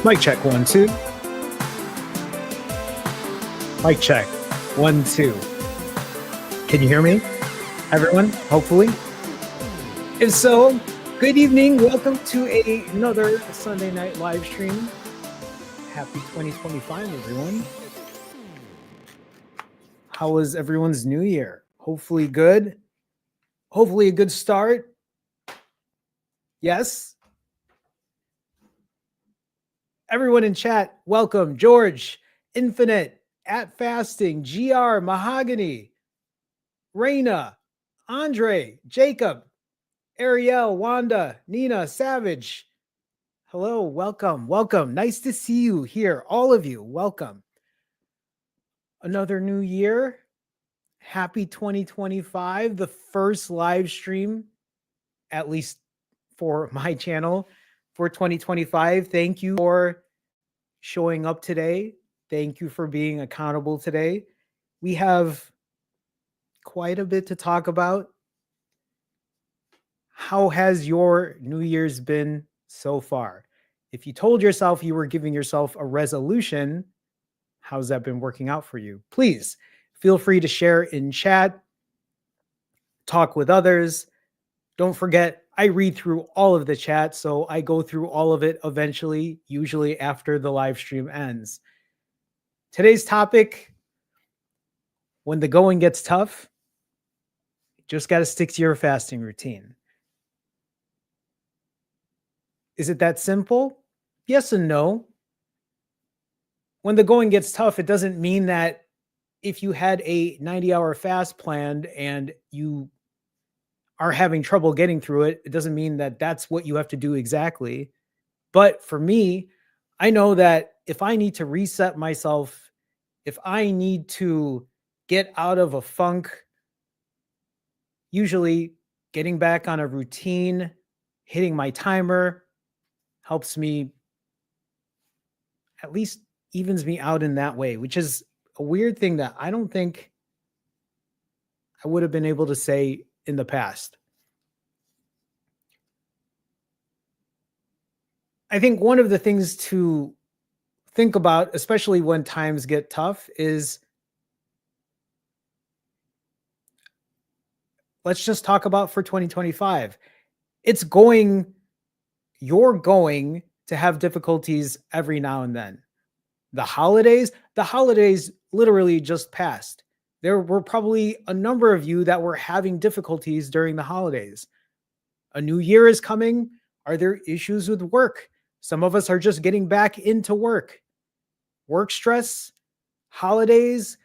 Mic check, 1, 2. Mic check, 1, 2. Can you hear me, everyone? Hopefully. If so, good evening. Welcome to another Sunday night live stream. Happy 2025, everyone. How was everyone's new year? Hopefully good. Hopefully a good start. Yes. Everyone in chat, welcome. George, Infinite, At Fasting, GR, Mahogany, Raina, Andre, Jacob, Ariel, Wanda, Nina, Savage. Hello, welcome, welcome. Nice to see you here, all of you. Welcome. Another new year. Happy 2025, the first live stream, at least for my channel, for 2025. Thank you for showing up today. Thank you for being accountable today. We have quite a bit to talk about. How has your New Year's been so far? If you told yourself you were giving yourself a resolution, how's that been working out for you? Please feel free to share in chat, talk with others. Don't forget, I read through all of the chat, so I go through all of it eventually, usually after the live stream ends. Today's topic, when the going gets tough, you just got to stick to your fasting routine. Is it that simple? Yes and no. When the going gets tough, it doesn't mean that if you had a 90-hour fast planned and you are having trouble getting through it, it doesn't mean that that's what you have to do exactly. But for me, I know that if I need to reset myself, if I need to get out of a funk, usually getting back on a routine, hitting my timer helps me, at least evens me out in that way, which is a weird thing that I don't think I would have been able to say in the past. I think one of the things to think about, especially when times get tough, is let's just talk about for 2025. You're going to have difficulties every now and then. The holidays literally just passed. There were probably a number of you that were having difficulties during the holidays. A new year is coming. Are there issues with work? Some of us are just getting back into work. Work stress, holidays,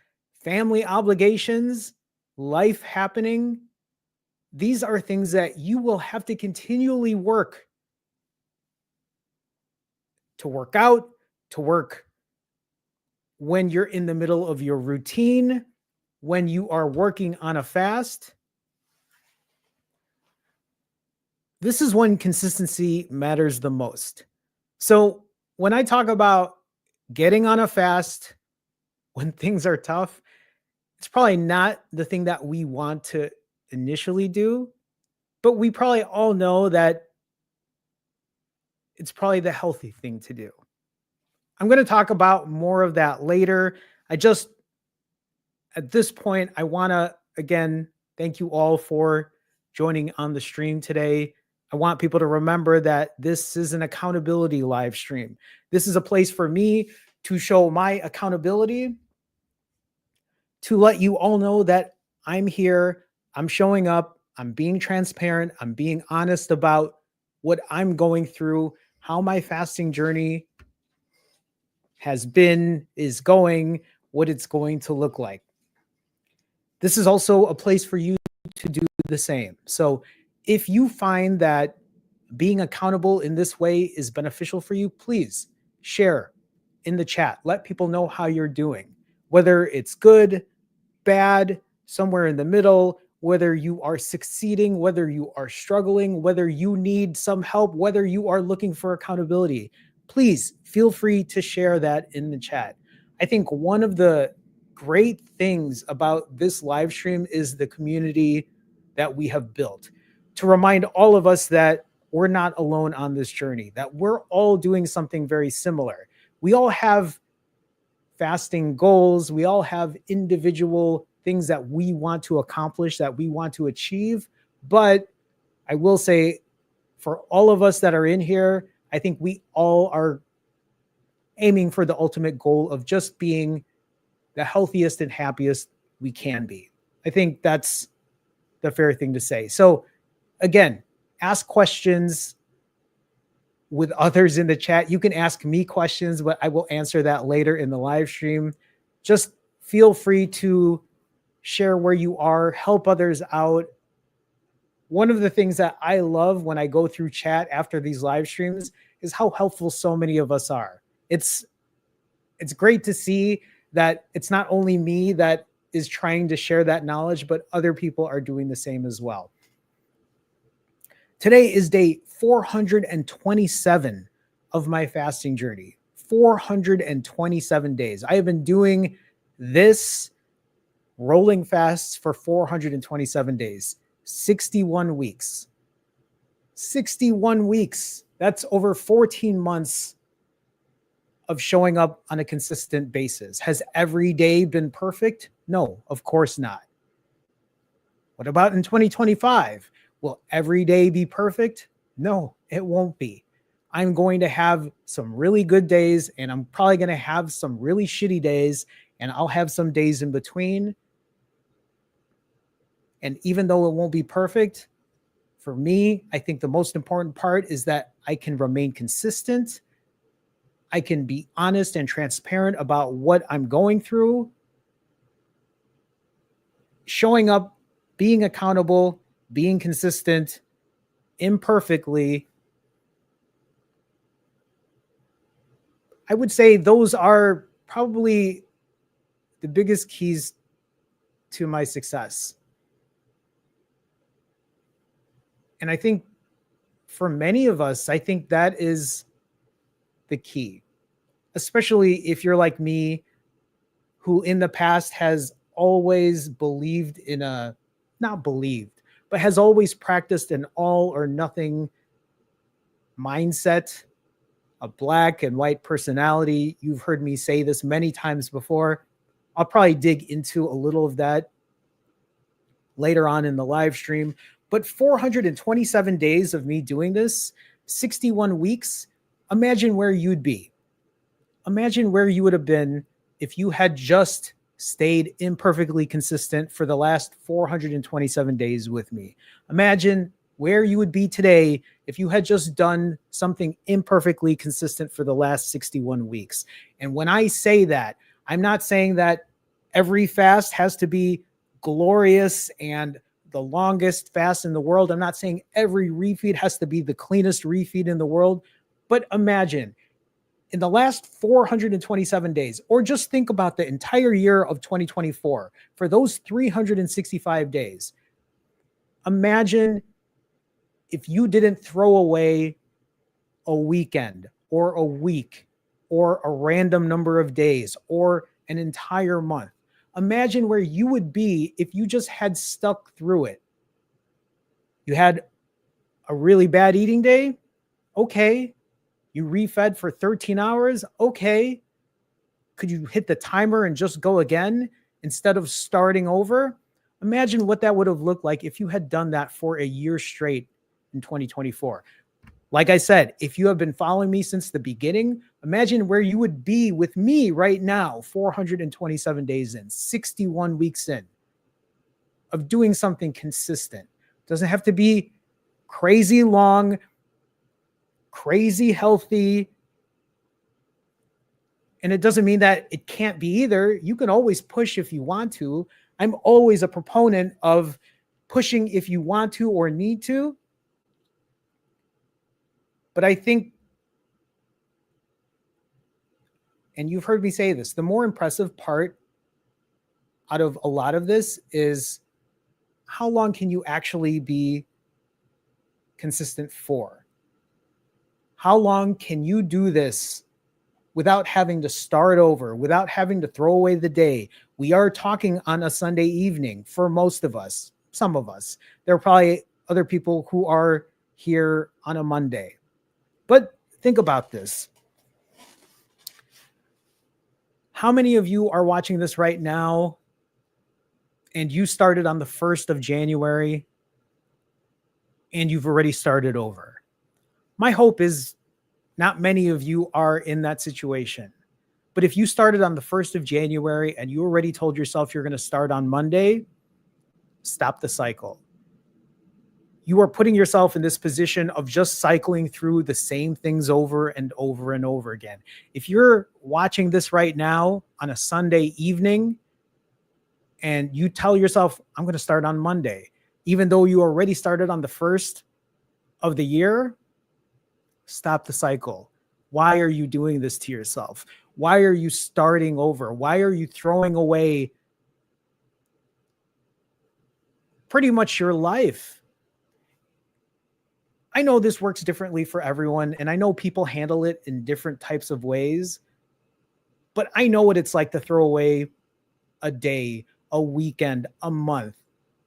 family obligations, life happening. These are things that you will have to continually work to work out, to work when you're in the middle of your routine, when you are working on a fast. This is when consistency matters the most. So when I talk about getting on a fast when things are tough, it's probably not the thing that we want to initially do, but we probably all know that it's probably the healthy thing to do. I'm going to talk about more of that later. At this point, I want to, again, thank you all for joining on the stream today. I want people to remember that this is an accountability live stream. This is a place for me to show my accountability, to let you all know that I'm here, I'm showing up, I'm being transparent, I'm being honest about what I'm going through, how my fasting journey has been, is going, what it's going to look like. This is also a place for you to do the same. So if you find that being accountable in this way is beneficial for you, please share in the chat. Let people know how you're doing, whether it's good, bad, somewhere in the middle, whether you are succeeding, whether you are struggling, whether you need some help, whether you are looking for accountability. Please feel free to share that in the chat. I think one of the great things about this live stream is the community that we have built. To remind all of us that we're not alone on this journey, that we're all doing something very similar. We all have fasting goals. We all have individual things that we want to accomplish, that we want to achieve. But I will say, for all of us that are in here, I think we all are aiming for the ultimate goal of just being the healthiest and happiest we can be. I think that's the fair thing to say. So again, ask questions with others in the chat. You can ask me questions, but I will answer that later in the live stream. Just feel free to share where you are, help others out. One of the things that I love when I go through chat after these live streams is how helpful so many of us are. It's great to see that it's not only me that is trying to share that knowledge, but other people are doing the same as well. Today is day 427 of my fasting journey. 427 days. I have been doing this rolling fasts for 427 days, 61 weeks. 61 weeks. That's over 14 months of showing up on a consistent basis. Has every day been perfect? No, of course not. What about in 2025? Will every day be perfect? No, it won't be. I'm going to have some really good days, and I'm probably going to have some really shitty days, and I'll have some days in between. And even though it won't be perfect, for me, I think the most important part is that I can remain consistent. I can be honest and transparent about what I'm going through. Showing up, being accountable, being consistent, imperfectly. I would say those are probably the biggest keys to my success. And I think for many of us, I think that is the key, especially if you're like me, who in the past has always believed in not believed, but has always practiced an all or nothing mindset, a black and white personality. You've heard me say this many times before. I'll probably dig into a little of that later on in the live stream. But 427 days of me doing this, 61 weeks, imagine where you'd be. Imagine where you would have been if you had just stayed imperfectly consistent for the last 427 days with me. Imagine where you would be today if you had just done something imperfectly consistent for the last 61 weeks. And when I say that, I'm not saying that every fast has to be glorious and the longest fast in the world. I'm not saying every refeed has to be the cleanest refeed in the world. But imagine in the last 427 days, or just think about the entire year of 2024, for those 365 days, imagine if you didn't throw away a weekend or a week or a random number of days or an entire month. Imagine where you would be if you just had stuck through it. You had a really bad eating day? Okay. You refed for 13 hours? Okay. Could you hit the timer and just go again instead of starting over? Imagine what that would have looked like if you had done that for a year straight in 2024. Like I said, if you have been following me since the beginning, imagine where you would be with me right now, 427 days in, 61 weeks in, of doing something consistent. It doesn't have to be crazy long, crazy healthy. And it doesn't mean that it can't be either. You can always push if you want to. I'm always a proponent of pushing if you want to or need to. But I think, and you've heard me say this, the more impressive part out of a lot of this is how long can you actually be consistent for? How long can you do this without having to start over, without having to throw away the day? We are talking on a Sunday evening for most of us, some of us. There are probably other people who are here on a Monday. But think about this. How many of you are watching this right now and you started on the 1st of January and you've already started over? My hope is not many of you are in that situation. But if you started on the 1st of January and you already told yourself you're going to start on Monday, stop the cycle. You are putting yourself in this position of just cycling through the same things over and over and over again. If you're watching this right now on a Sunday evening and you tell yourself, I'm going to start on Monday, even though you already started on the 1st of the year, stop the cycle. Why are you doing this to yourself? Why are you starting over? Why are you throwing away pretty much your life? I know this works differently for everyone, and I know people handle it in different types of ways, but I know what it's like to throw away a day, a weekend, a month,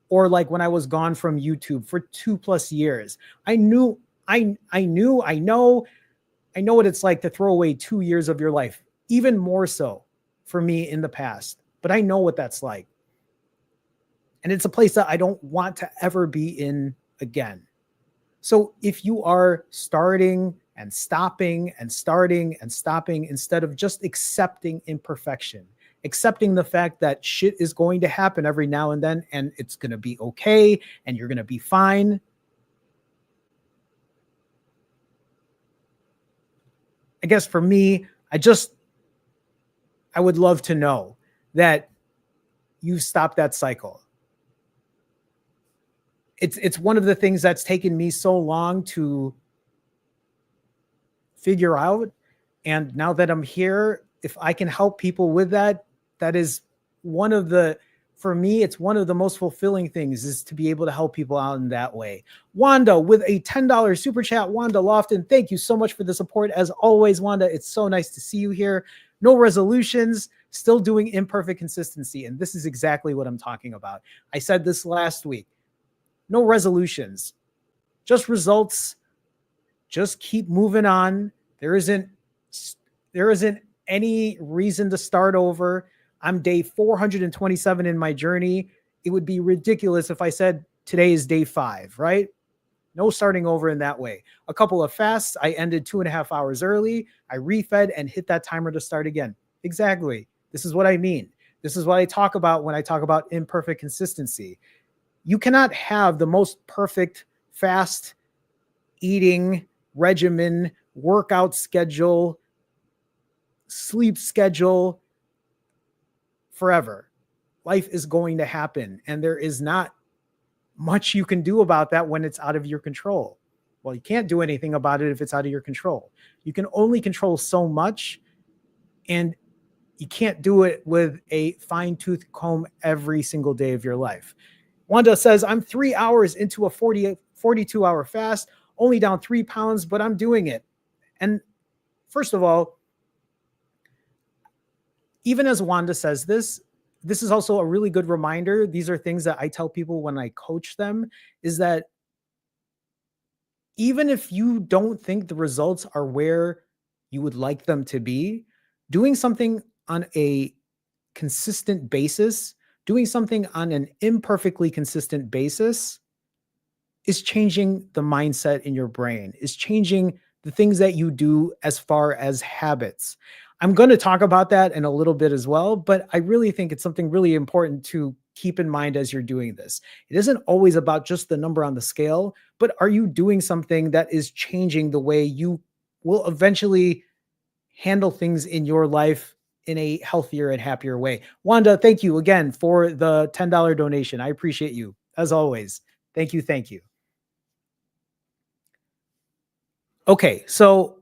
or like when I was gone from YouTube for 2+ years. I know what it's like to throw away 2 years of your life, even more so for me in the past, but I know what that's like. And it's a place that I don't want to ever be in again. So if you are starting and stopping and starting and stopping instead of just accepting imperfection, accepting the fact that shit is going to happen every now and then and it's going to be okay and you're going to be fine. I guess for me, I would love to know that you stopped that cycle. It's one of the things that's taken me so long to figure out. And now that I'm here, if I can help people with that, that is for me, it's one of the most fulfilling things is to be able to help people out in that way. Wanda with a $10 super chat. Wanda Lofton, thank you so much for the support. As always, Wanda, it's so nice to see you here. No resolutions, still doing imperfect consistency. And this is exactly what I'm talking about. I said this last week. No resolutions, just results. Just keep moving on. There isn't any reason to start over. I'm day 427 in my journey. It would be ridiculous if I said today is day 5, right? No starting over in that way. A couple of fasts. I ended 2.5 hours early. I refed and hit that timer to start again. Exactly. This is what I mean. This is what I talk about when I talk about imperfect consistency. You cannot have the most perfect fast eating regimen, workout schedule, sleep schedule forever. Life is going to happen, and there is not much you can do about that when it's out of your control. Well, you can't do anything about it if it's out of your control. You can only control so much, and you can't do it with a fine-tooth comb every single day of your life. Wanda says, I'm 3 hours into a 42-hour fast, only down 3 pounds, but I'm doing it. And first of all, even as Wanda says this is also a really good reminder. These are things that I tell people when I coach them, is that even if you don't think the results are where you would like them to be, doing something on a consistent basis, doing something on an imperfectly consistent basis is changing the mindset in your brain, is changing the things that you do as far as habits. I'm going to talk about that in a little bit as well, but I really think it's something really important to keep in mind as you're doing this. It isn't always about just the number on the scale, but are you doing something that is changing the way you will eventually handle things in your life in a healthier and happier way? Wanda, thank you again for the $10 donation. I appreciate you as always. Thank you. Thank you. Okay, so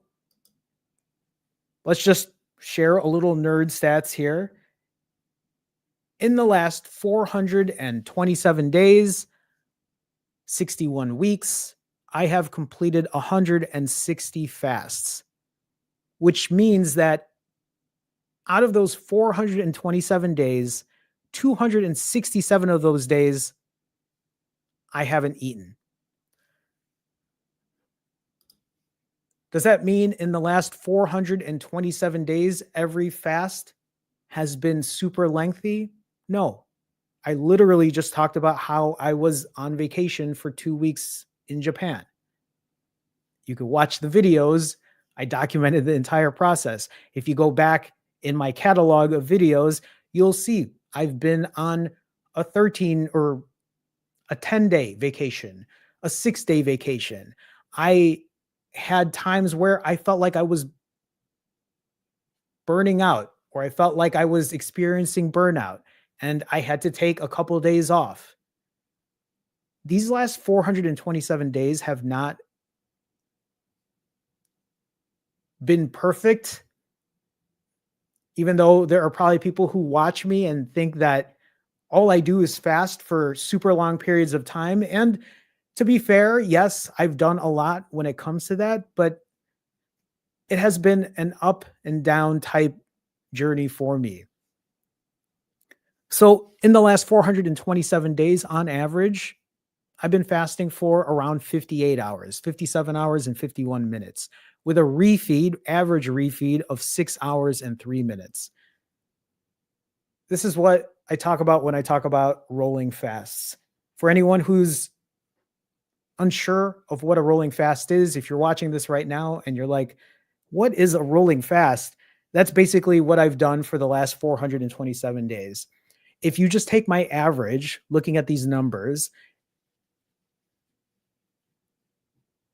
let's just share a little nerd stats here. In the last 427 days, 61 weeks, I have completed 160 fasts, which means that out of those 427 days, 267 of those days, I haven't eaten. Does that mean in the last 427 days, every fast has been super lengthy? No. I literally just talked about how I was on vacation for 2 weeks in Japan. You could watch the videos. I documented the entire process. If you go back in my catalog of videos, you'll see I've been on a 13 or a 10-day vacation, a 6-day vacation. I had times where I felt like I was burning out or I felt like I was experiencing burnout and I had to take a couple of days off. These last 427 days have not been perfect, even though there are probably people who watch me and think that all I do is fast for super long periods of time. And to be fair, yes, I've done a lot when it comes to that, but it has been an up and down type journey for me. So, in the last 427 days on average, I've been fasting for around 58 hours, 57 hours, and 51 minutes, with a refeed, average refeed of 6 hours and 3 minutes. This is what I talk about when I talk about rolling fasts. For anyone who's unsure of what a rolling fast is, if you're watching this right now and you're like, what is a rolling fast? That's basically what I've done for the last 427 days. If you just take my average, looking at these numbers,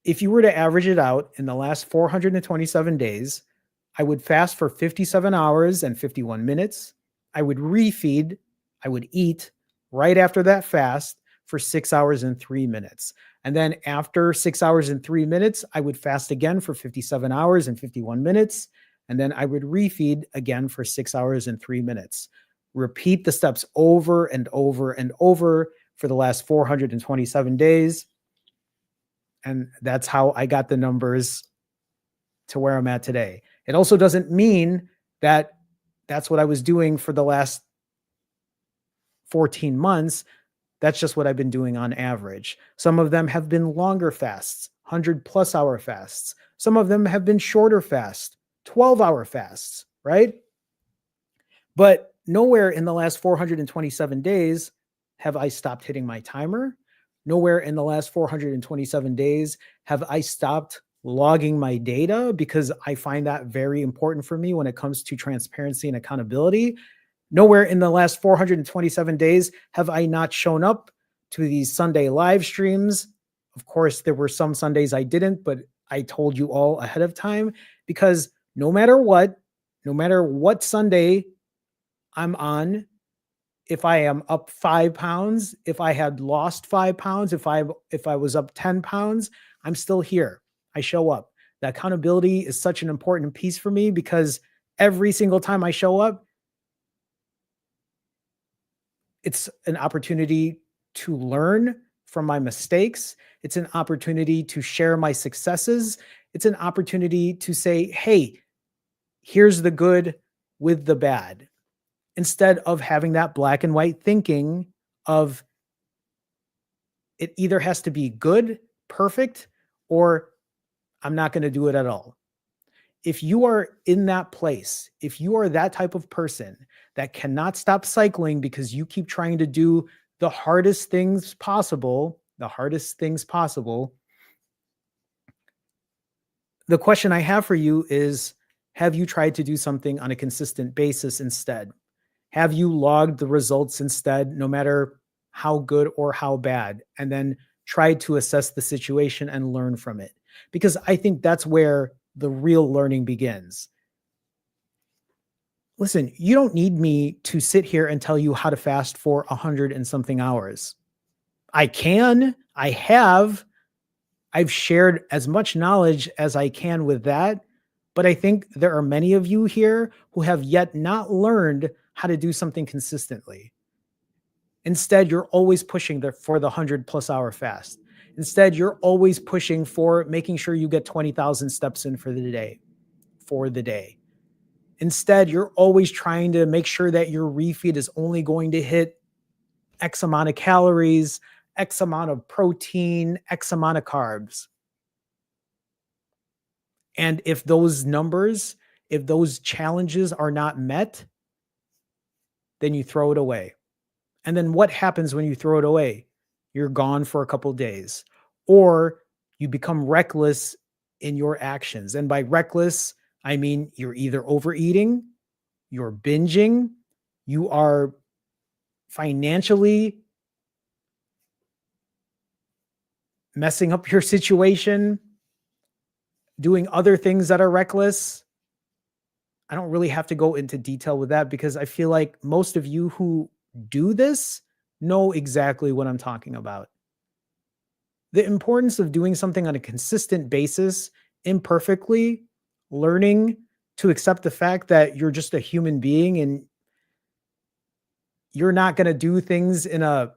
if you were to average it out in the last 427 days, I would fast for 57 hours and 51 minutes. I would refeed, I would eat right after that fast for 6 hours and 3 minutes. And then after 6 hours and 3 minutes, I would fast again for 57 hours and 51 minutes. And then I would refeed again for 6 hours and 3 minutes. Repeat the steps over and over and over for the last 427 days. And that's how I got the numbers to where I'm at today. It also doesn't mean that that's what I was doing for the last 14 months. That's just what I've been doing on average. Some of them have been longer fasts, 100+ hour fasts. Some of them have been shorter fasts, 12-hour fasts, right? But nowhere in the last 427 days have I stopped hitting my timer. Nowhere in the last 427 days have I stopped logging my data, because I find that very important for me when it comes to transparency and accountability. Nowhere in the last 427 days have I not shown up to these Sunday live streams. Of course, there were some Sundays I didn't, but I told you all ahead of time, because no matter what Sunday I'm on, if I am up 5 pounds, if I had lost 5 pounds, if I was up 10 pounds, I'm still here. I show up. The accountability is such an important piece for me, because every single time I show up, it's an opportunity to learn from my mistakes. It's an opportunity to share my successes. It's an opportunity to say, hey, here's the good with the bad, instead of having that black and white thinking of it either has to be good, perfect, or I'm not going to do it at all. If you are in that place, if you are that type of person that cannot stop cycling because you keep trying to do the hardest things possible, the question I have for you is, have you tried to do something on a consistent basis instead? Have you logged the results instead, no matter how good or how bad, and then tried to assess the situation and learn from it? Because I think that's where the real learning begins. Listen, you don't need me to sit here and tell you how to fast for 100 and something hours. I've shared as much knowledge as I can with that, but I think there are many of you here who have yet not learned how to do something consistently. Instead, you're always pushing for the 100+ hour fast. Instead, you're always pushing for making sure you get 20,000 steps in for the day. Instead, you're always trying to make sure that your refeed is only going to hit X amount of calories, X amount of protein, X amount of carbs. And if those numbers, if those challenges are not met, then you throw it away. And then what happens when you throw it away? You're gone for a couple days, or you become reckless in your actions. And by reckless, I mean you're either overeating, you're binging, you are financially messing up your situation, doing other things that are reckless. I don't really have to go into detail with that because I feel like most of you who do this know exactly what I'm talking about. The importance of doing something on a consistent basis, imperfectly, learning to accept the fact that you're just a human being and you're not going to do things in a,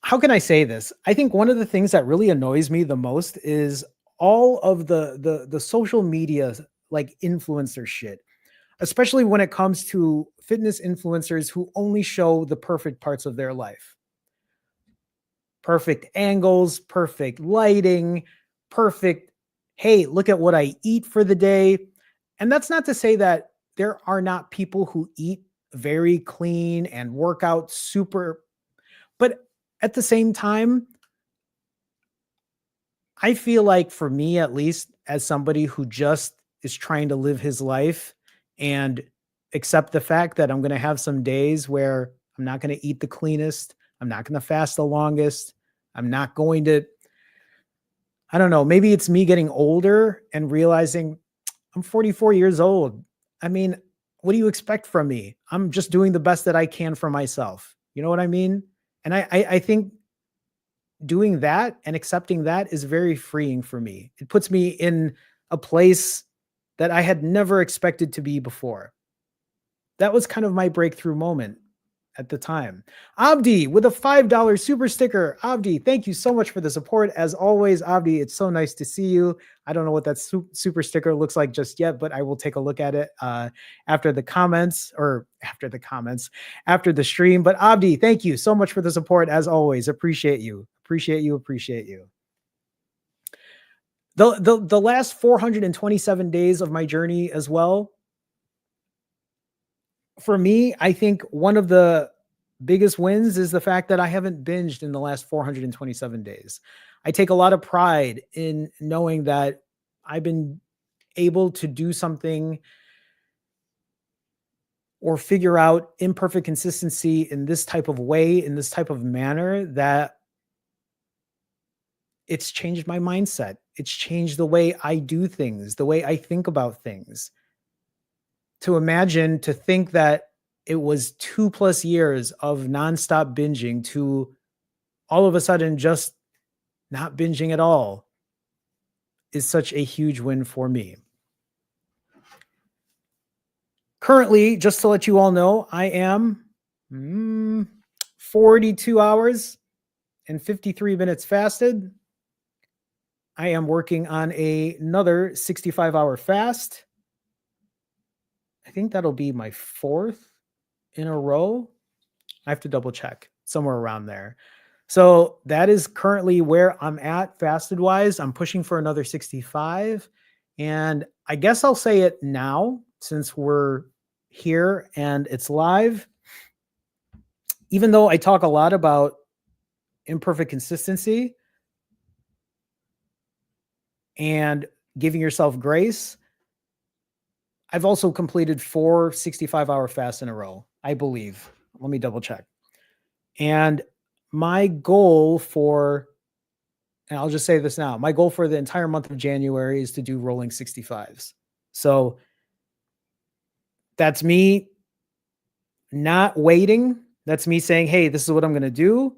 how can I say this? I think one of the things that really annoys me the most is all of the social media like influencer shit, especially when it comes to fitness influencers who only show the perfect parts of their life. Perfect angles, perfect lighting, perfect, hey, look at what I eat for the day. And that's not to say that there are not people who eat very clean and work out super, but at the same time, I feel like for me, at least, as somebody who just is trying to live his life and accept the fact that I'm going to have some days where I'm not going to eat the cleanest, I'm not going to fast the longest, I'm not going to, I don't know, maybe it's me getting older and realizing I'm 44 years old. I mean, what do you expect from me? I'm just doing the best that I can for myself. You know what I mean? And I think doing that and accepting that is very freeing for me. It puts me in a place that I had never expected to be before. That was kind of my breakthrough moment at the time. Abdi with a $5 super sticker. Abdi, thank you so much for the support. As always, Abdi, it's so nice to see you. I don't know what that super sticker looks like just yet, but I will take a look at it after the comments or after the stream. But Abdi, thank you so much for the support. As always, appreciate you. Appreciate you. Appreciate you. The last 427 days of my journey as well, for me, I think one of the biggest wins is the fact that I haven't binged in the last 427 days. I take a lot of pride in knowing that I've been able to do something or figure out imperfect consistency in this type of way, in this type of manner, that it's changed my mindset. It's changed the way I do things, the way I think about things. To think that it was 2+ years of nonstop binging to all of a sudden just not binging at all is such a huge win for me. Currently, just to let you all know, I am 42 hours and 53 minutes fasted. I am working on another 65-hour fast. I think that'll be my 4th in a row. I have to double check, somewhere around there. So that is currently where I'm at fasted wise. I'm pushing for another 65. And I guess I'll say it now since we're here and it's live. Even though I talk a lot about imperfect consistency and giving yourself grace, I've also completed 4 65-hour fasts in a row, I believe. Let me double check. And my goal and I'll just say this now, my goal for the entire month of January is to do rolling 65s. So that's me not waiting. That's me saying, hey, this is what I'm going to do.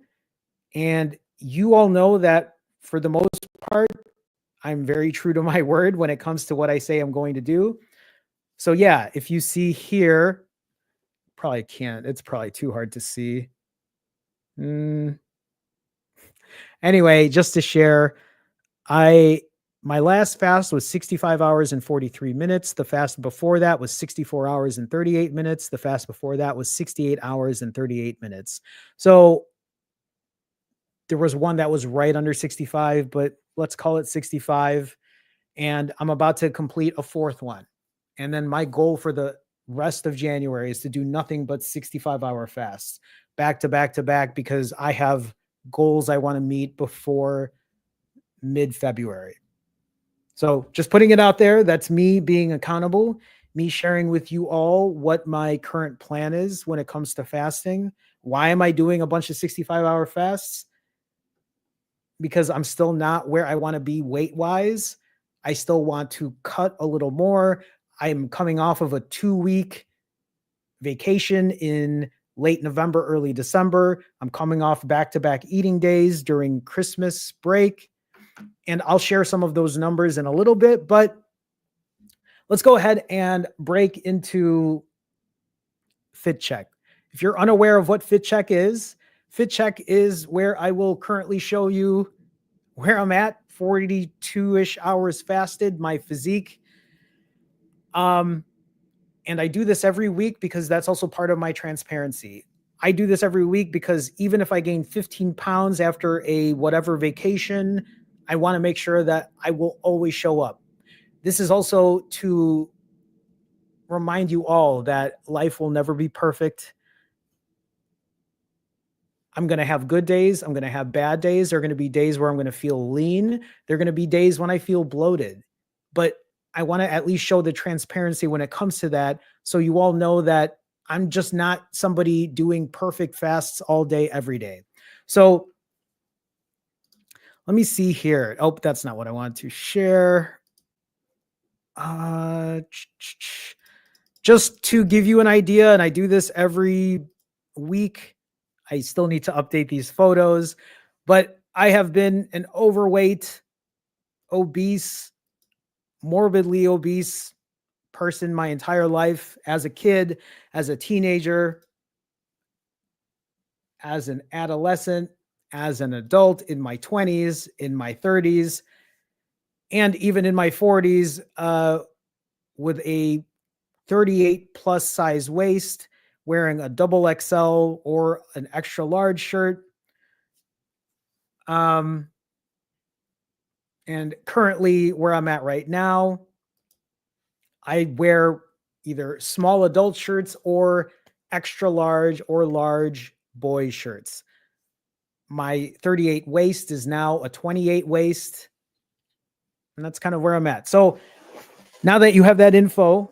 And you all know that for the most part, I'm very true to my word when it comes to what I say I'm going to do. So yeah, if you see here, probably can't, it's probably too hard to see. Anyway, just to share, my last fast was 65 hours and 43 minutes. The fast before that was 64 hours and 38 minutes. The fast before that was 68 hours and 38 minutes. So there was one that was right under 65, but let's call it 65. and I'm about to complete a fourth one. And then my goal for the rest of January is to do nothing but 65-hour fasts back to back to back, because I have goals I want to meet before mid-February. So just putting it out there, that's me being accountable, me sharing with you all what my current plan is when it comes to fasting. Why am I doing a bunch of 65-hour fasts? Because I'm still not where I want to be weight-wise. I still want to cut a little more. I'm coming off of a 2-week vacation in late November, early December. I'm coming off back-to-back eating days during Christmas break. And I'll share some of those numbers in a little bit, but let's go ahead and break into Fit Check. If you're unaware of what Fit Check is where I will currently show you where I'm at, 42-ish hours fasted, my physique. And I do this every week because that's also part of my transparency. I do this every week because even if I gain 15 pounds after a whatever vacation, I want to make sure that I will always show up. This is also to remind you all that life will never be perfect. I'm going to have good days. I'm going to have bad days. There are going to be days where I'm going to feel lean. There are going to be days when I feel bloated. But I want to at least show the transparency when it comes to that, so you all know that I'm just not somebody doing perfect fasts all day, every day. So let me see here. Oh, that's not what I wanted to share. Just to give you an idea, and I do this every week. I still need to update these photos, but I have been an overweight, obese, morbidly obese person my entire life, as a kid, as a teenager, as an adolescent, as an adult, in my 20s, in my 30s, and even in my 40s, with a 38 plus size waist, wearing a double XL or an extra large shirt. And currently, where I'm at right now, I wear either small adult shirts or extra large or large boy shirts. My 38 waist is now a 28 waist. And that's kind of where I'm at. So now that you have that info,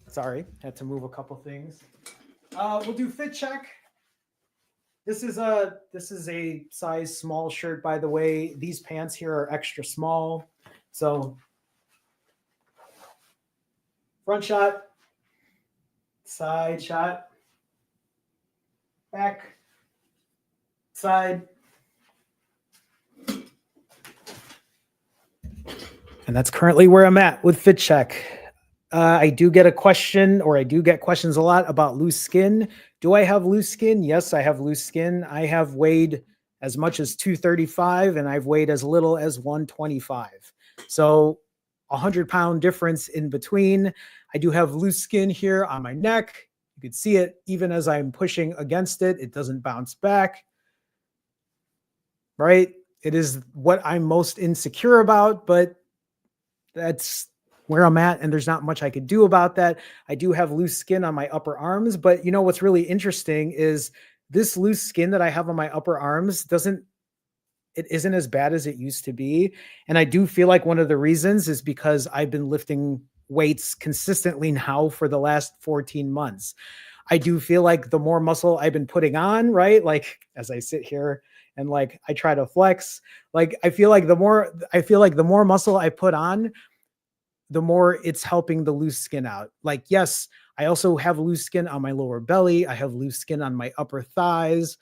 sorry, had to move a couple things. We'll do Fit Check. This is a size small shirt, by the way. These pants here are extra small. So front shot, side shot, back, side. And that's currently where I'm at with Fit Check. I do get a question, or I do get questions a lot about loose skin. Do I have loose skin? Yes, I have loose skin. I have weighed as much as 235, and I've weighed as little as 125. So 100-pound difference in between. I do have loose skin here on my neck. You can see it even as I'm pushing against it. It doesn't bounce back, right? It is what I'm most insecure about, but that's where I'm at, and there's not much I could do about that. I do have loose skin on my upper arms, but you know what's really interesting is this loose skin that I have on my upper arms isn't as bad as it used to be. And I do feel like one of the reasons is because I've been lifting weights consistently now for the last 14 months. I do feel like the more muscle I've been putting on, right? Like as I sit here and like I try to flex, like I feel like the more muscle I put on, the more it's helping the loose skin out. Like, yes, I also have loose skin on my lower belly. I have loose skin on my upper thighs.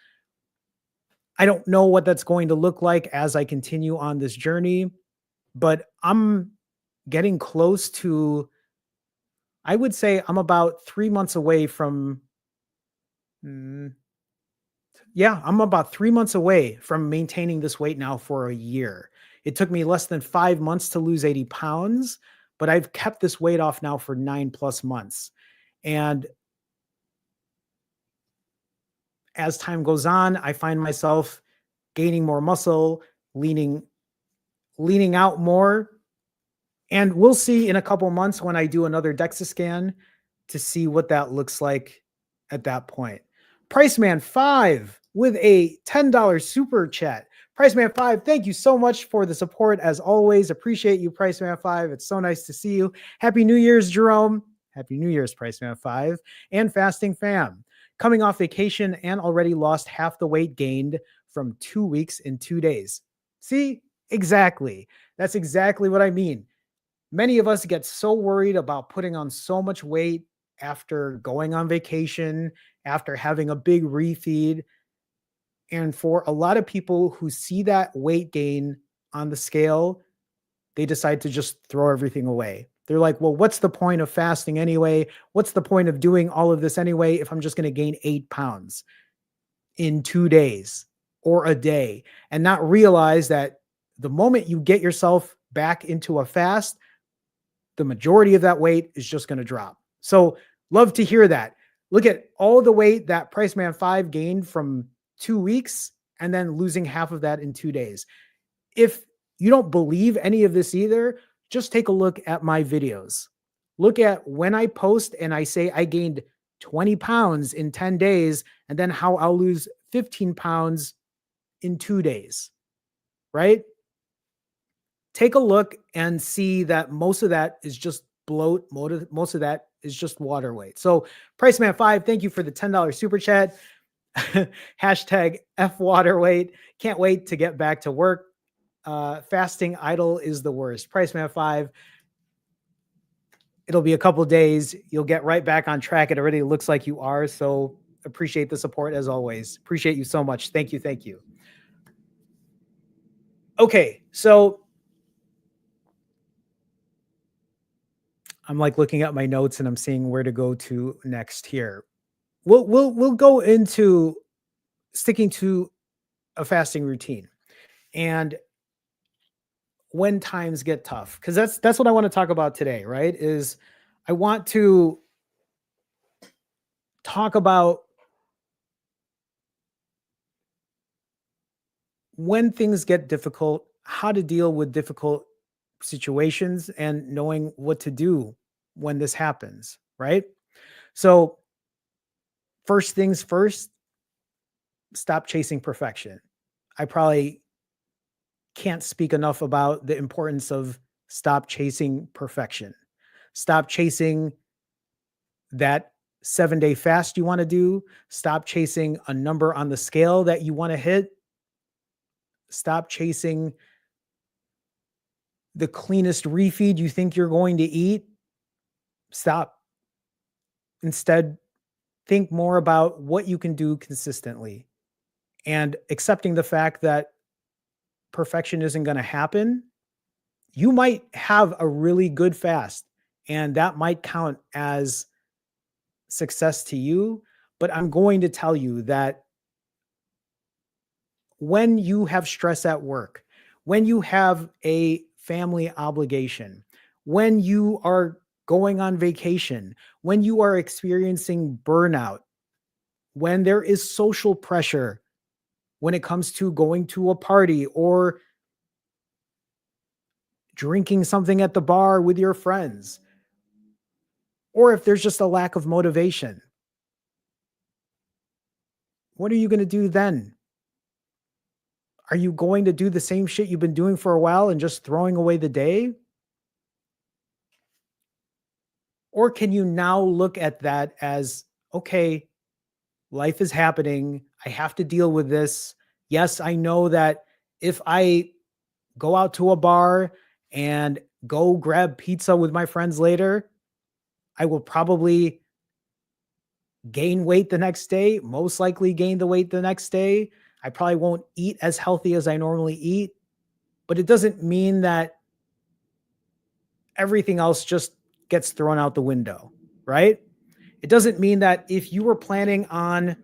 I don't know what that's going to look like as I continue on this journey, but I'm getting close to, I would say I'm about 3 months away from, I'm about 3 months away from maintaining this weight now for a year. It took me less than 5 months to lose 80 pounds, but I've kept this weight off now for 9+ months. And as time goes on, I find myself gaining more muscle, leaning out more. And we'll see in a couple months when I do another DEXA scan to see what that looks like at that point. Priceman 5 with a $10 super chat. Priceman 5, thank you so much for the support as always. Appreciate you, Priceman 5. It's so nice to see you. Happy New Year's, Jerome. Happy New Year's, Priceman 5. And Fasting Fam. Coming off vacation and already lost half the weight gained from 2 weeks in 2 days. See, exactly. That's exactly what I mean. Many of us get so worried about putting on so much weight after going on vacation, after having a big refeed. And for a lot of people who see that weight gain on the scale, they decide to just throw everything away. They're like, well, what's the point of fasting anyway? What's the point of doing all of this anyway if I'm just going to gain 8 pounds in 2 days or a day? And not realize that the moment you get yourself back into a fast, the majority of that weight is just going to drop. So love to hear that. Look at all the weight that Priceman 5 gained from 2 weeks and then losing half of that in 2 days. If you don't believe any of this either, just take a look at my videos. Look at when I post and I say I gained 20 pounds in 10 days and then how I'll lose 15 pounds in 2 days, right? Take a look and see that most of that is just bloat. Most of that is just water weight. So Priceman 5, thank you for the $10 super chat. Hashtag F water weight. Can't wait to get back to work. Fasting idle is the worst. Priceman 5, it'll be a couple days. You'll get right back on track. It already looks like you are. So appreciate the support as always. Appreciate you so much. Thank you. Thank you. Okay. So I'm like looking at my notes and I'm seeing where to go to next here. We'll go into sticking to a fasting routine and when times get tough, because that's what I want to talk about today, right? Is I want to talk about when things get difficult, how to deal with difficult situations and knowing what to do when this happens, right? So first things first, stop chasing perfection. I probably can't speak enough about the importance of stop chasing perfection. Stop chasing that 7-day fast you want to do. Stop chasing a number on the scale that you want to hit. Stop chasing the cleanest refeed you think you're going to eat. Stop. Instead, think more about what you can do consistently and accepting the fact that perfection isn't going to happen. You might have a really good fast and that might count as success to you. But I'm going to tell you that when you have stress at work, when you have a family obligation, when you are going on vacation, when you are experiencing burnout, when there is social pressure, when it comes to going to a party or drinking something at the bar with your friends, or if there's just a lack of motivation, what are you going to do then? Are you going to do the same shit you've been doing for a while and just throwing away the day? Or can you now look at that as, okay, life is happening. I have to deal with this. Yes, I know that if I go out to a bar and go grab pizza with my friends later, I will probably gain weight the next day, most likely gain the weight the next day. I probably won't eat as healthy as I normally eat, but it doesn't mean that everything else just gets thrown out the window, right? It doesn't mean that if you were planning on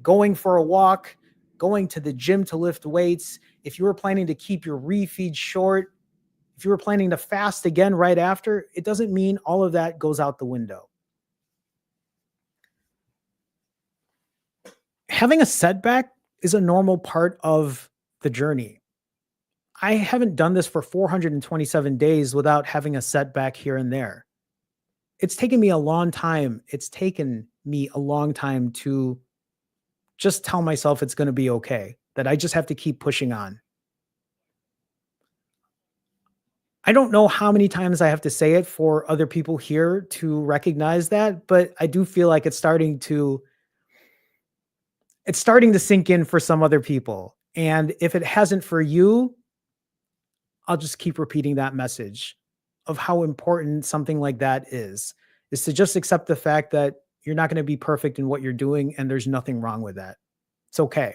going for a walk, going to the gym to lift weights, if you were planning to keep your refeed short, if you were planning to fast again right after, it doesn't mean all of that goes out the window. Having a setback is a normal part of the journey. I haven't done this for 427 days without having a setback here and there. It's taken me a long time. It's taken me a long time to just tell myself it's going to be okay, that I just have to keep pushing on. I don't know how many times I have to say it for other people here to recognize that, but I do feel like it's starting to sink in for some other people. And if it hasn't for you, I'll just keep repeating that message of how important something like that is to just accept the fact that you're not going to be perfect in what you're doing and there's nothing wrong with that. It's okay.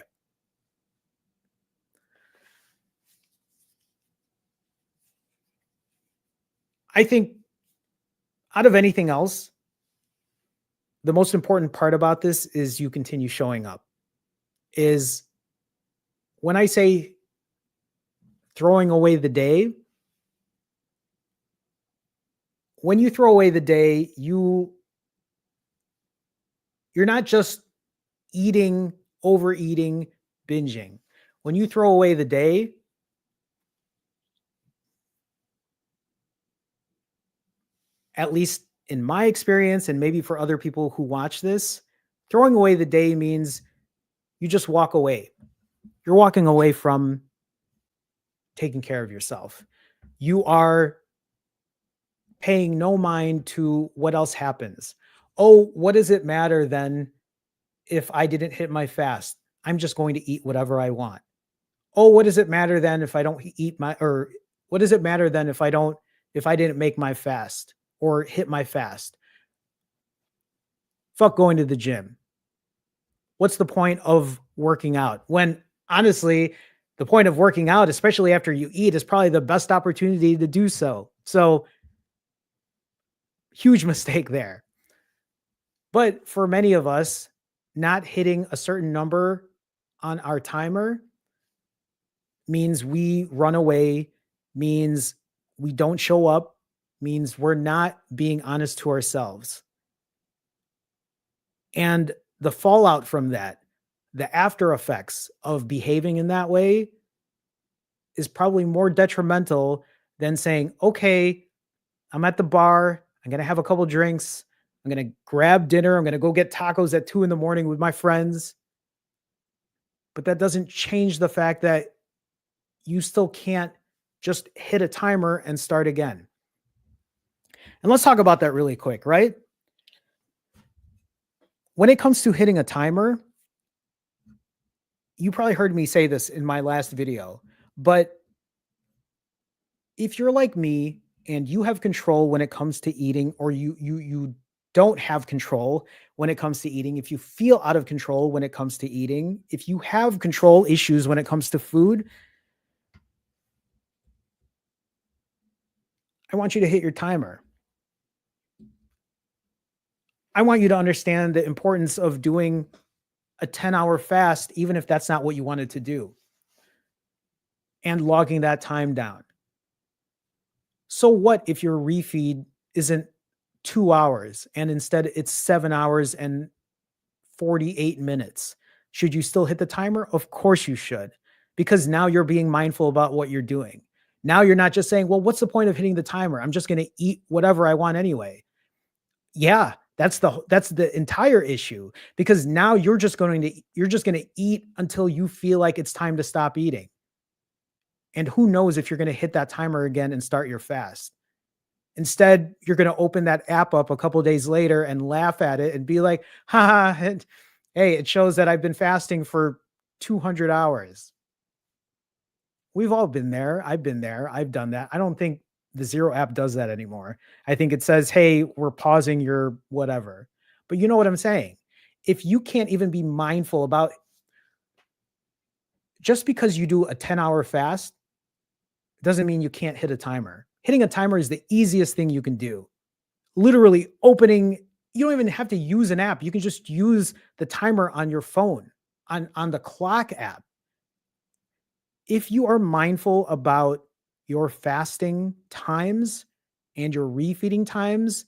I think out of anything else, the most important part about this is you continue showing up. Is when I say throwing away the day, when you throw away the day, you're not just eating, overeating, binging. When you throw away the day, at least in my experience, and maybe for other people who watch this, throwing away the day means you just walk away. You're walking away from taking care of yourself. You are paying no mind to what else happens. Oh, what does it matter then if I didn't hit my fast? I'm just going to eat whatever I want. Oh, what does it matter then if I don't eat my, or what does it matter then if I didn't make my fast or hit my fast? Fuck going to the gym. What's the point of working out? When honestly, the point of working out, especially after you eat, is probably the best opportunity to do so. So, huge mistake there. But for many of us, not hitting a certain number on our timer means we run away, means we don't show up, means we're not being honest to ourselves. And the fallout from that, the after effects of behaving in that way is probably more detrimental than saying, okay, I'm at the bar. I'm going to have a couple drinks. I'm going to grab dinner. I'm going to go get tacos at 2 a.m. with my friends. But that doesn't change the fact that you still can't just hit a timer and start again. And let's talk about that really quick, right? When it comes to hitting a timer, you probably heard me say this in my last video, but if you're like me and you have control when it comes to eating, or you don't have control when it comes to eating, if you feel out of control when it comes to eating, if you have control issues when it comes to food, I want you to hit your timer. I want you to understand the importance of doing a 10-hour fast, even if that's not what you wanted to do, and logging that time down. So what if your refeed isn't 2 hours and instead it's 7 hours and 48 minutes? Should you still hit the timer? Of course you should, because now you're being mindful about what you're doing. Now you're not just saying, well, what's the point of hitting the timer? I'm just going to eat whatever I want anyway. Yeah, that's the entire issue, because now you're just going to eat until you feel like it's time to stop eating. And who knows if you're going to hit that timer again and start your fast. Instead, you're going to open that app up a couple of days later and laugh at it and be like, haha, hey, it shows that I've been fasting for 200 hours. We've all been there. I've been there. I've done that. I don't think the Zero app does that anymore. I think it says, hey, we're pausing your whatever. But you know what I'm saying? If you can't even be mindful about, just because you do a 10-hour fast doesn't mean you can't hit a timer. Hitting a timer is the easiest thing you can do. Literally opening, you don't even have to use an app. You can just use the timer on your phone, on the clock app. If you are mindful about your fasting times and your refeeding times,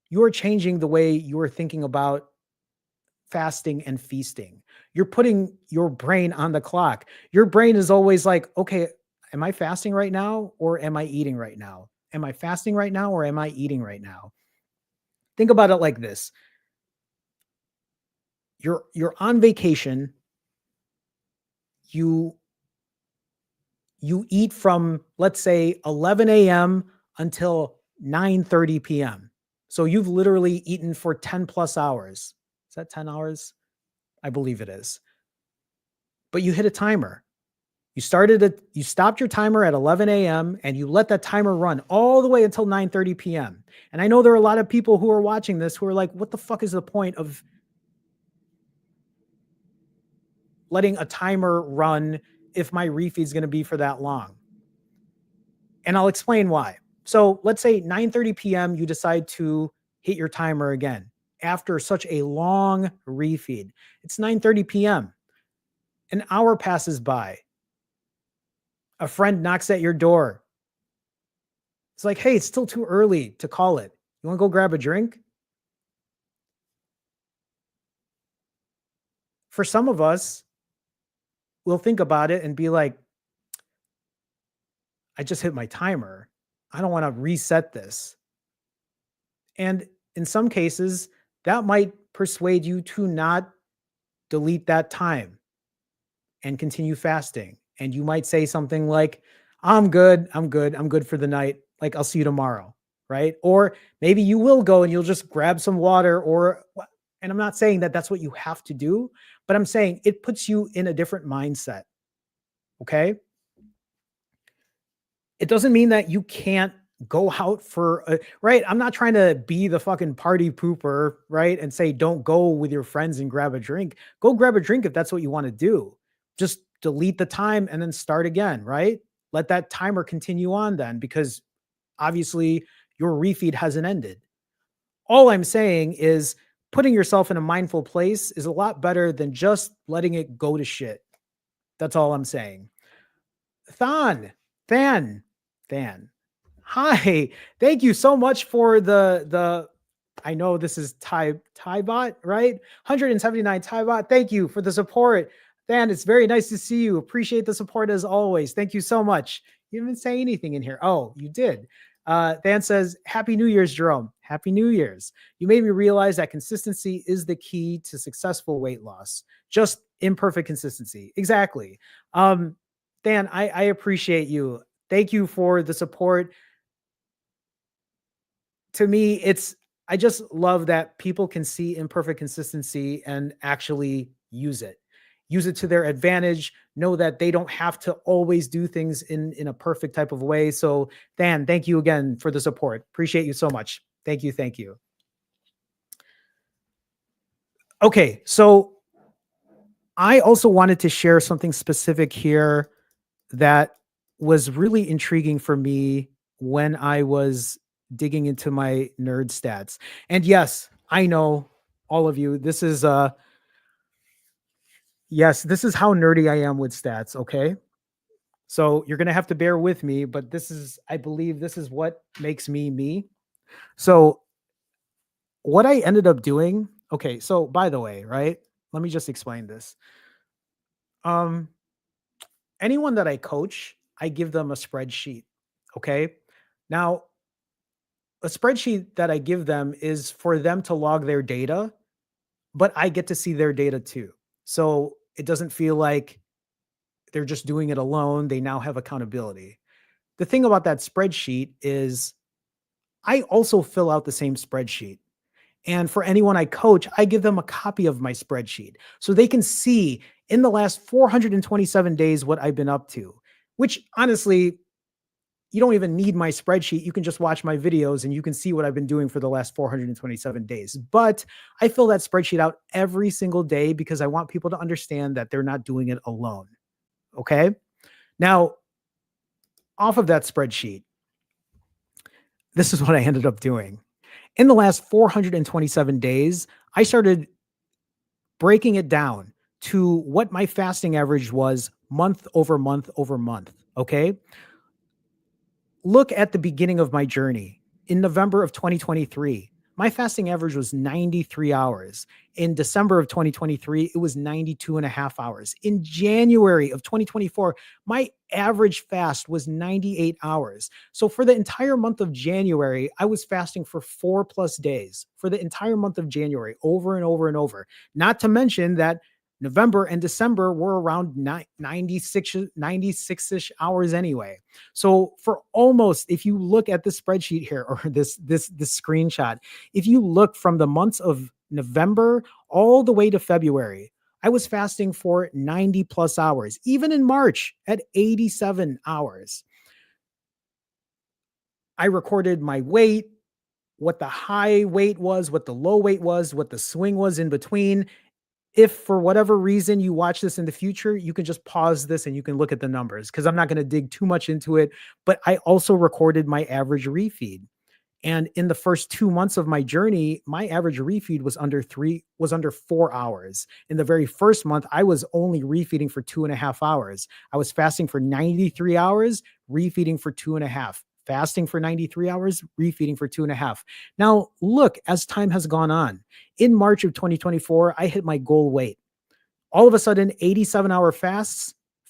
you are changing the way you are thinking about fasting and feasting. You're putting your brain on the clock. Your brain is always like, okay, am I fasting right now or am I eating right now? Am I fasting right now or am I eating right now? Think about it like this. You're on vacation. You you eat from, let's say, 11 a.m. until 9:30 p.m. So you've literally eaten for 10 plus hours. Is that 10 hours? I believe it is. But you hit a timer. You stopped your timer at 11 a.m. and you let that timer run all the way until 9:30 p.m. And I know there are a lot of people who are watching this who are like, what the fuck is the point of letting a timer run if my refeed is going to be for that long? And I'll explain why. So let's say 9:30 p.m. you decide to hit your timer again after such a long refeed. It's 9:30 p.m. An hour passes by. A friend knocks at your door. It's like, hey, it's still too early to call it. You want to go grab a drink? For some of us, we'll think about it and be like, I just hit my timer. I don't want to reset this. And in some cases, that might persuade you to not delete that time and continue fasting. And you might say something like, I'm good. I'm good. I'm good for the night. Like, I'll see you tomorrow. Right. Or maybe you will go and you'll just grab some water and I'm not saying that that's what you have to do, but I'm saying it puts you in a different mindset. Okay. It doesn't mean that you can't go out right. I'm not trying to be the fucking party pooper, right? And say, don't go with your friends and grab a drink. Go grab a drink if that's what you want to do. Just delete the time and then start again, right? Let that timer continue on then, because obviously your refeed hasn't ended. All I'm saying is putting yourself in a mindful place is a lot better than just letting it go to shit. That's all I'm saying. Than, Than, Than. Hi. Thank you so much for the I know this is Thai bot, right? 179 Thai bot. Thank you for the support. Than, it's very nice to see you. Appreciate the support as always. Thank you so much. You didn't say anything in here. Oh, you did. Than says, Happy New Year's, Jerome. Happy New Year's. You made me realize that consistency is the key to successful weight loss. Just imperfect consistency. Exactly. Dan, I appreciate you. Thank you for the support. To me, I just love that people can see imperfect consistency and actually use it. Use it to their advantage, know that they don't have to always do things in a perfect type of way. So, Dan, thank you again for the support. Appreciate you so much. Thank you. Thank you. Okay, so I also wanted to share something specific here that was really intriguing for me when I was digging into my nerd stats. And yes, I know all of you, this is yes, this is how nerdy I am with stats, okay? So you're going to have to bear with me, but I believe this is what makes me me. So what I ended up doing, okay, so by the way, right? Let me just explain this. Um Anyone that I coach, I give them a spreadsheet, okay? Now, a spreadsheet that I give them is for them to log their data, but I get to see their data too. So it doesn't feel like they're just doing it alone. They now have accountability. The thing about that spreadsheet is I also fill out the same spreadsheet. And for anyone I coach, I give them a copy of my spreadsheet so they can see in the last 427 days what I've been up to, which honestly, you don't even need my spreadsheet. You can just watch my videos and you can see what I've been doing for the last 427 days. But I fill that spreadsheet out every single day because I want people to understand that they're not doing it alone. Okay. Now, off of that spreadsheet, this is what I ended up doing. In the last 427 days, I started breaking it down to what my fasting average was month over month over month. Okay. Look at the beginning of my journey in November of 2023. my fasting average was 93 hours. In December of 2023, it was 92 and a half hours. In January of 2024, my average fast was 98 hours. So for the entire month of January, I was fasting for 4+ days for the entire month of January, over and over and over. Not to mention that November and December were around 96-ish hours anyway. So for almost, if you look at the spreadsheet here or this screenshot, if you look from the months of November all the way to February, I was fasting for 90 plus hours, even in March at 87 hours. I recorded my weight, what the high weight was, what the low weight was, what the swing was in between. If for whatever reason you watch this in the future, you can just pause this and you can look at the numbers because I'm not going to dig too much into it. But I also recorded my average refeed. And in the first 2 months of my journey, my average refeed was under 4 hours. In the very first month, I was only refeeding for 2.5 hours. I was fasting for 93 hours, refeeding for 2.5. Fasting for 93 hours, refeeding for 2.5. Now, look, as time has gone on, in March of 2024, I hit my goal weight. All of a sudden, 87-hour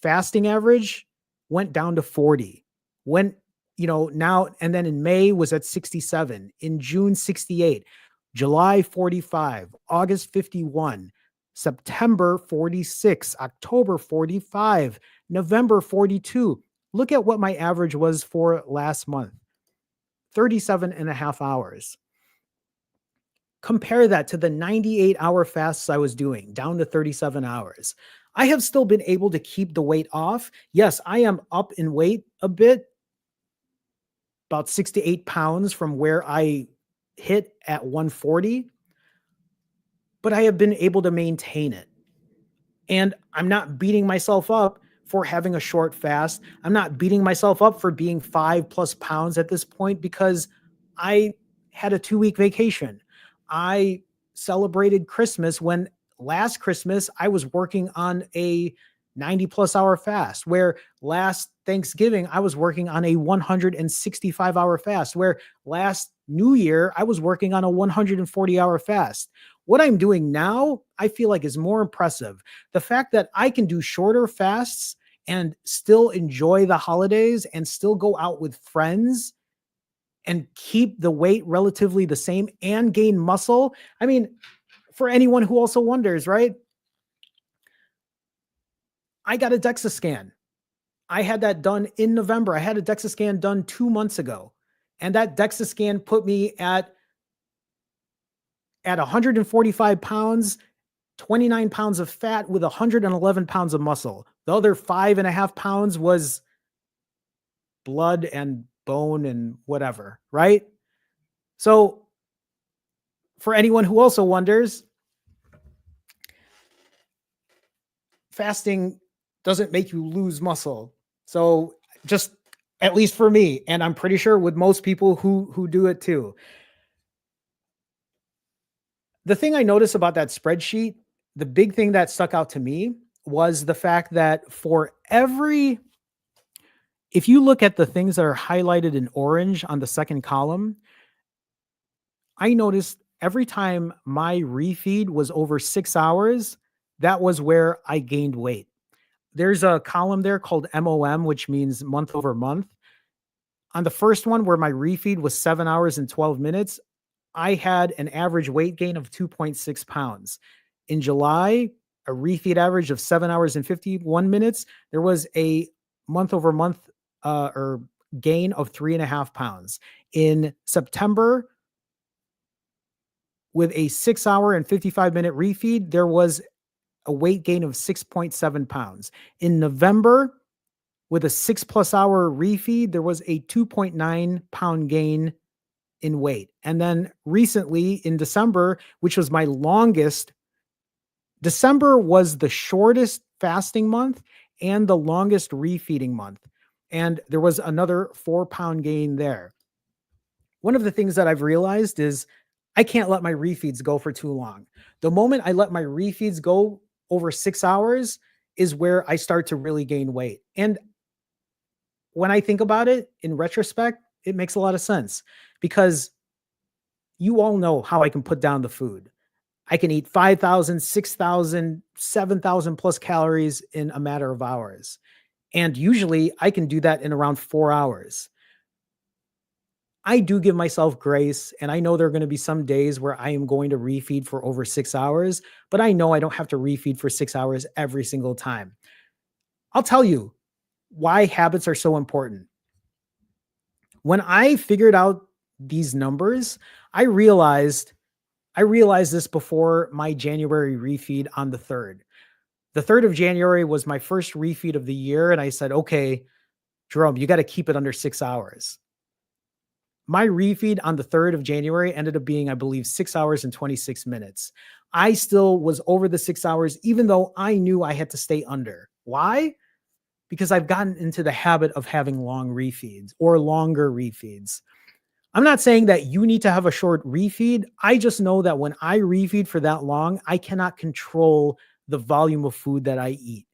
fasting average went down to 40. Went, now and then in May was at 67, in June 68, July 45, August 51, September 46, October 45, November 42. Look at what my average was for last month, 37 and a half hours. Compare that to the 98-hour fasts I was doing, down to 37 hours. I have still been able to keep the weight off. Yes, I am up in weight a bit, about 6 to 8 pounds from where I hit at 140, but I have been able to maintain it. And I'm not beating myself up for having a short fast. I'm not beating myself up for being 5+ pounds at this point because I had a 2-week vacation. I celebrated Christmas when last Christmas I was working on a 90+ hour fast, where last Thanksgiving I was working on a 165-hour fast, where last New Year I was working on a 140-hour fast. What I'm doing now, I feel like is more impressive. The fact that I can do shorter fasts and still enjoy the holidays and still go out with friends and keep the weight relatively the same and gain muscle. I mean, for anyone who also wonders, right? I got a DEXA scan. I had that done in November. I had a DEXA scan done 2 months ago. And that DEXA scan put me at 145 pounds, 29 pounds of fat with 111 pounds of muscle. The other 5.5 pounds was blood and bone and whatever, right? So for anyone who also wonders, fasting doesn't make you lose muscle. So just at least for me, and I'm pretty sure with most people who do it too. The thing I noticed about that spreadsheet, the big thing that stuck out to me was the fact that if you look at the things that are highlighted in orange on the second column, I noticed every time my refeed was over 6 hours, that was where I gained weight. There's a column there called MOM, which means month over month. On the first one, where my refeed was 7 hours and 12 minutes, I had an average weight gain of 2.6 pounds. In July, a refeed average of 7 hours and 51 minutes, there was a month over month or gain of 3.5 pounds. In September, with a 6 hour and 55-minute refeed, there was a weight gain of 6.7 pounds. In November, with a 6+ hour refeed, there was a 2.9 pound gain in weight. And then recently in December, which was my longest, December was the shortest fasting month and the longest refeeding month. And there was another 4 pound gain there. One of the things that I've realized is I can't let my refeeds go for too long. The moment I let my refeeds go over 6 hours is where I start to really gain weight. And when I think about it in retrospect, it makes a lot of sense because You all know how I can put down the food. I can eat 5,000, 6,000, 7,000 plus calories in a matter of hours. And usually I can do that in around 4 hours. I do give myself grace, and I know there are going to be some days where I am going to refeed for over 6 hours, but I know I don't have to refeed for 6 hours every single time. I'll tell you why habits are so important. When I figured out these numbers, I realized I realized this before my January refeed on the 3rd. The 3rd of January was my first refeed of the year, and I said, okay, Jerome, you got to keep it under 6 hours. My refeed on the 3rd of January ended up being, I believe, 6 hours and 26 minutes. I still was over the 6 hours, even though I knew I had to stay under. Why? Because I've gotten into the habit of having long refeeds or longer refeeds. I'm not saying that you need to have a short refeed. I just know that when I refeed for that long, I cannot control the volume of food that I eat.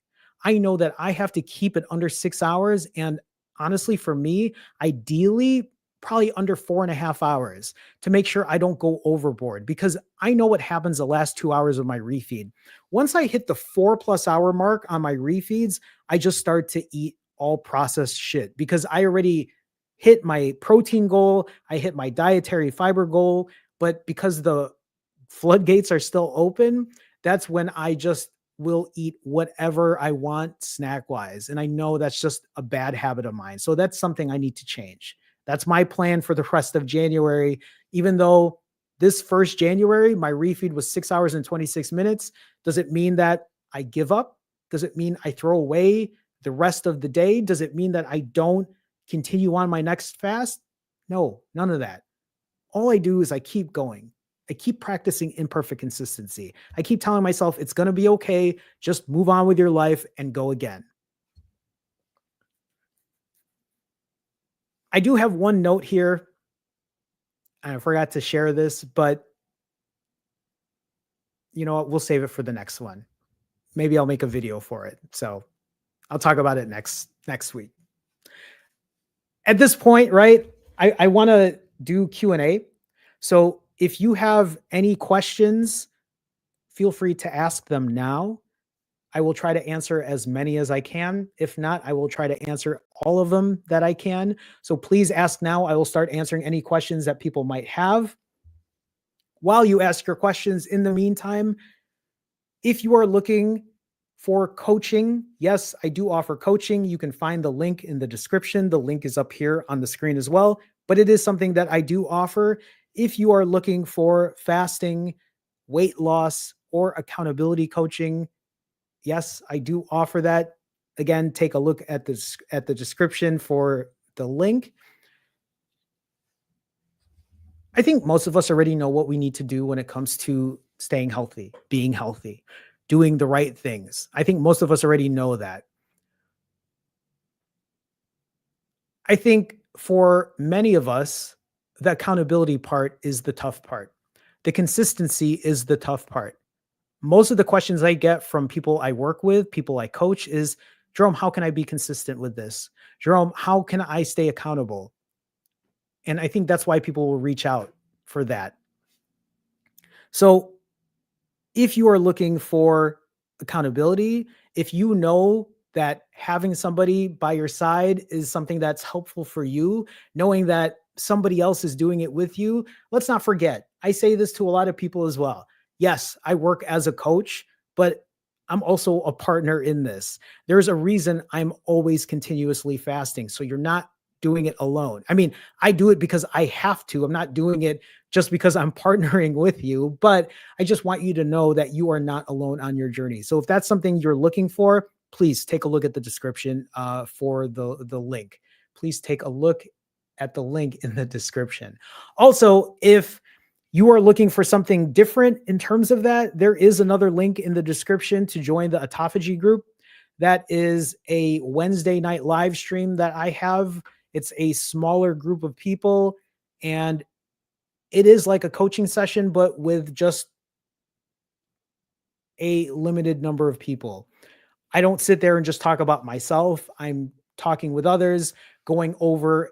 I know that I have to keep it under 6 hours. And honestly, for me, ideally, probably under 4.5 hours to make sure I don't go overboard because I know what happens the last 2 hours of my refeed. Once I hit the 4+ hour mark on my refeeds, I just start to eat all processed shit because I already hit my protein goal, I hit my dietary fiber goal, but because the floodgates are still open, that's when I just will eat whatever I want snack wise. And I know that's just a bad habit of mine. So that's something I need to change. That's my plan for the rest of January. Even though this first January, my refeed was 6 hours and 26 minutes. Does it mean that I give up? Does it mean I throw away the rest of the day? Does it mean that I don't continue on my next fast? No, none of that. All I do is I keep going. I keep practicing imperfect consistency. I keep telling myself it's going to be okay. Just move on with your life and go again. I do have one note here. I forgot to share this, but you know what? We'll save it for the next one. Maybe I'll make a video for it. So I'll talk about it next week. At this point, right? I want to do Q&A. So if you have any questions, feel free to ask them now. I will try to answer as many as I can. If not, I will try to answer all of them that I can. So please ask now. I will start answering any questions that people might have. While you ask your questions, in the meantime, if you are looking for coaching, yes, I do offer coaching. You can find the link in the description. The link is up here on the screen as well, but it is something that I do offer. If you are looking for fasting, weight loss, or accountability coaching, yes, I do offer that. Again, take a look at this at the description for the link. I think most of us already know what we need to do when it comes to staying healthy, being healthy, doing the right things. I think most of us already know that. I think for many of us, the accountability part is the tough part. The consistency is the tough part. Most of the questions I get from people I work with, people I coach is, Jerome, how can I be consistent with this? Jerome, how can I stay accountable? And I think that's why people will reach out for that. So if you are looking for accountability, if you know that having somebody by your side is something that's helpful for you, knowing that somebody else is doing it with you, let's not forget. I say this to a lot of people as well. Yes, I work as a coach, but I'm also a partner in this. There's a reason I'm always continuously fasting. So you're not doing it alone. I mean, I do it because I have to. I'm not doing it just because I'm partnering with you, but I just want you to know that you are not alone on your journey. So if that's something you're looking for, please take a look at the description for the link. Please take a look at the link in the description. Also, if you are looking for something different in terms of that, there is another link in the description to join the autophagy group. That is a Wednesday night live stream that I have. It's a smaller group of people, and it is like a coaching session, but with just a limited number of people. I don't sit there and just talk about myself. I'm talking with others, going over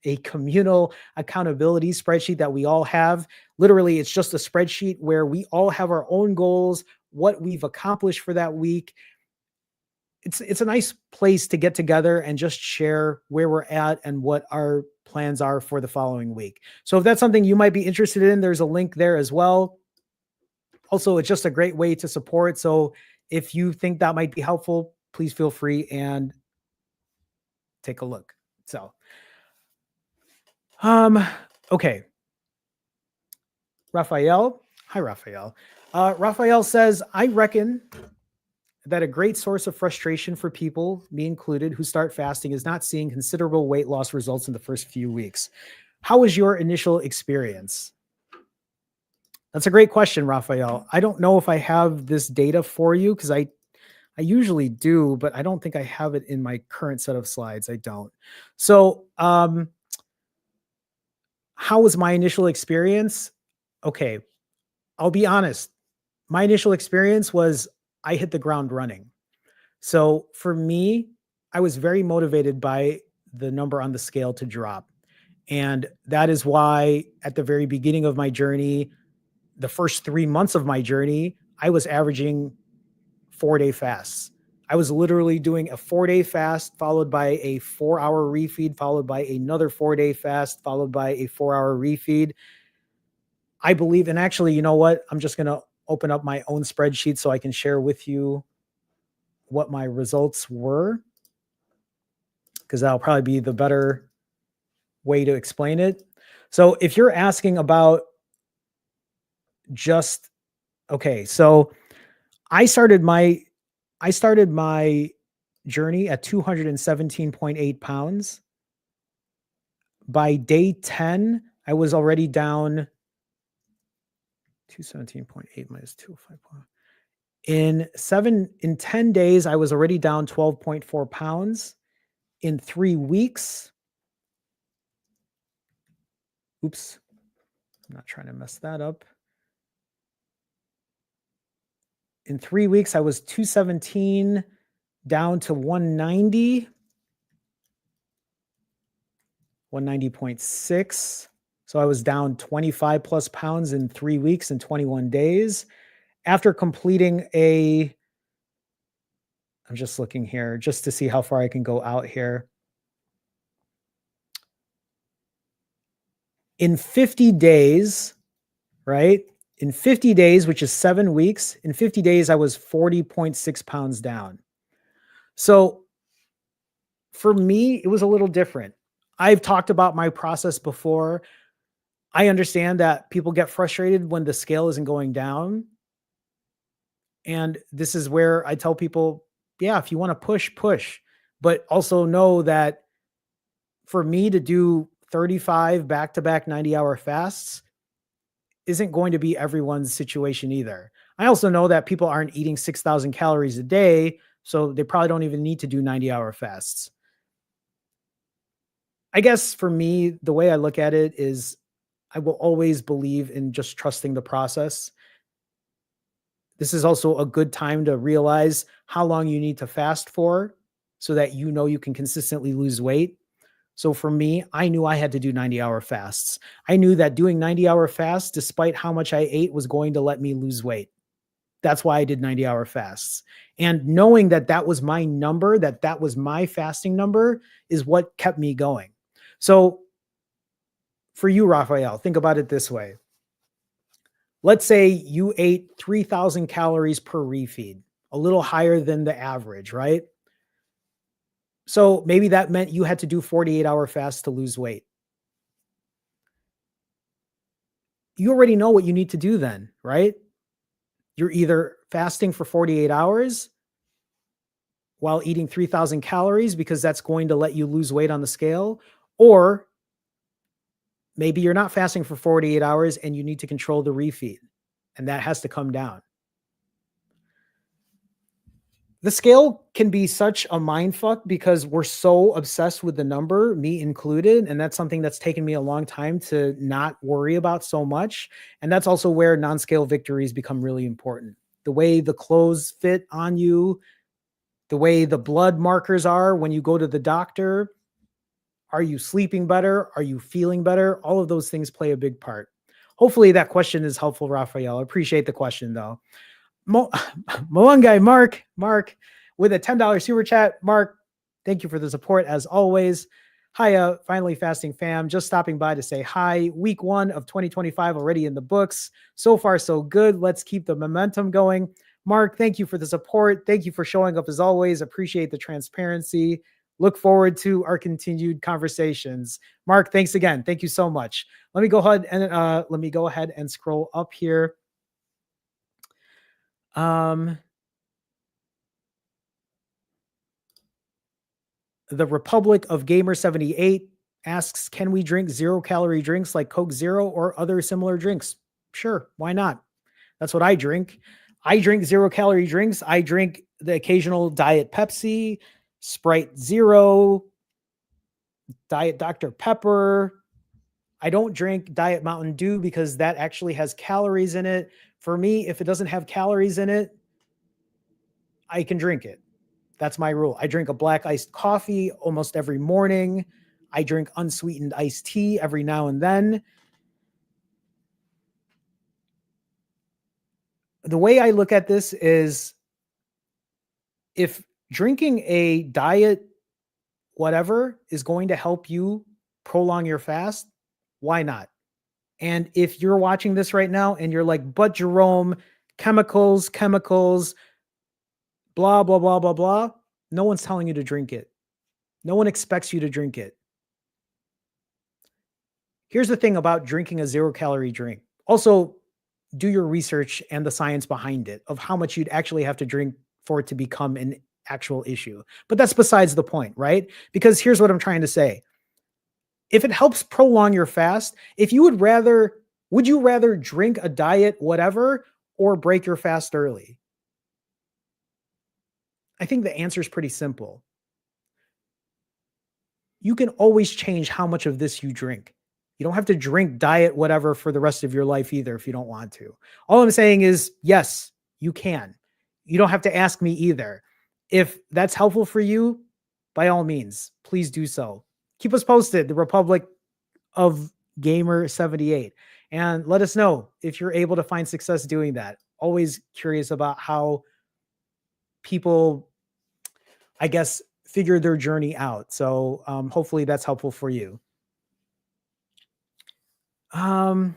a communal accountability spreadsheet that we all have. Literally, it's just a spreadsheet where we all have our own goals, what we've accomplished for that week. It's a nice place to get together and just share where we're at and what our plans are for the following week. So if that's something you might be interested in, there's a link there as well. Also, it's just a great way to support. So if you think that might be helpful, please feel free and take a look. So, okay. Raphael. Hi, Raphael. Raphael says, I reckon that a great source of frustration for people, me included, who start fasting is not seeing considerable weight loss results in the first few weeks. How was your initial experience? That's a great question, Raphael. I don't know if I have this data for you because I usually do, but I don't think I have it in my current set of slides. I don't. So, how was my initial experience? Okay, I'll be honest. My initial experience was I hit the ground running. So for me, I was very motivated by the number on the scale to drop. And that is why at the very beginning of my journey, the first 3 months of my journey, I was averaging 4-day fasts. I was literally doing a 4-day fast followed by a 4-hour refeed, followed by another 4-day fast, followed by a 4-hour refeed. I believe, and actually, you know what? I'm just going to open up my own spreadsheet so I can share with you what my results were, because that'll probably be the better way to explain it. So if you're asking about just, okay, so I started my journey at 217.8 pounds. By day 10, I was already down 217.8 minus 205. In 10 days, I was already down 12.4 pounds. In 3 weeks, oops, I'm not trying to mess that up. In 3 weeks, I was 217 down to 190, 190.6. So I was down 25 plus pounds in 3 weeks and 21 days. After completing I'm just looking here just to see how far I can go out here. In 50 days, right? In 50 days, which is 7 weeks, in 50 days, I was 40.6 pounds down. So for me, it was a little different. I've talked about my process before. I understand that people get frustrated when the scale isn't going down. And this is where I tell people, yeah, if you want to push, push. But also know that for me to do 35 back-to-back 90-hour fasts isn't going to be everyone's situation either. I also know that people aren't eating 6,000 calories a day, so they probably don't even need to do 90-hour fasts. I guess for me, the way I look at it is I will always believe in just trusting the process. This is also a good time to realize how long you need to fast for so that you know you can consistently lose weight. So for me, I knew I had to do 90-hour fasts. I knew that doing 90-hour fasts, despite how much I ate, was going to let me lose weight. That's why I did 90-hour fasts. And knowing that that was my number, that was my fasting number, is what kept me going. So for you, Raphael, think about it this way. Let's say you ate 3,000 calories per refeed, a little higher than the average, right? So maybe that meant you had to do 48-hour fasts to lose weight. You already know what you need to do then, right? You're either fasting for 48 hours while eating 3,000 calories because that's going to let you lose weight on the scale, or maybe you're not fasting for 48 hours and you need to control the refeed, and that has to come down. The scale can be such a mind fuck because we're so obsessed with the number, me included. And that's something that's taken me a long time to not worry about so much. And that's also where non-scale victories become really important. The way the clothes fit on you, the way the blood markers are when you go to the doctor, Are you sleeping better? Are you feeling better? All of those things play a big part. Hopefully that question is helpful, Raphael. I appreciate the question though. Mo- Moangai Mark with a $10 super chat. Mark, thank you for the support as always. Hiya, finally fasting fam. Just stopping by to say hi. Week 1 of 2025 already in the books. So far, so good. Let's keep the momentum going. Mark, thank you for the support. Thank you for showing up as always. Appreciate the transparency. Look forward to our continued conversations. Mark, thanks again. Thank you so much. Let me go ahead and scroll up here. The Republic of Gamer 78 asks, can we drink 0-calorie drinks like Coke Zero or other similar drinks? Sure, why not? That's what I drink. I drink 0-calorie drinks. I drink the occasional Diet Pepsi, Sprite Zero, Diet Dr. Pepper. I don't drink Diet Mountain Dew because that actually has calories in it. For me, if it doesn't have calories in it, I can drink it. That's my rule. I drink a black iced coffee almost every morning. I drink unsweetened iced tea every now and then. The way I look at this is if drinking a diet whatever is going to help you prolong your fast, why not? And if you're watching this right now and you're like, but Jerome, chemicals, blah, blah, blah, blah, blah, no one's telling you to drink it. No one expects you to drink it. Here's the thing about drinking a 0-calorie drink. Also, do your research and the science behind it of how much you'd actually have to drink for it to become an actual issue. But that's besides the point, right? Because here's what I'm trying to say. If it helps prolong your fast, would you rather drink a diet whatever or break your fast early? I think the answer is pretty simple. You can always change how much of this you drink. You don't have to drink diet whatever for the rest of your life either if you don't want to. All I'm saying is, yes, you can. You don't have to ask me either. If that's helpful for you, by all means, please do so. Keep us posted, the Republic of Gamer 78, and let us know if you're able to find success doing that. Always curious about how people, I guess, figure their journey out. So hopefully that's helpful for you. The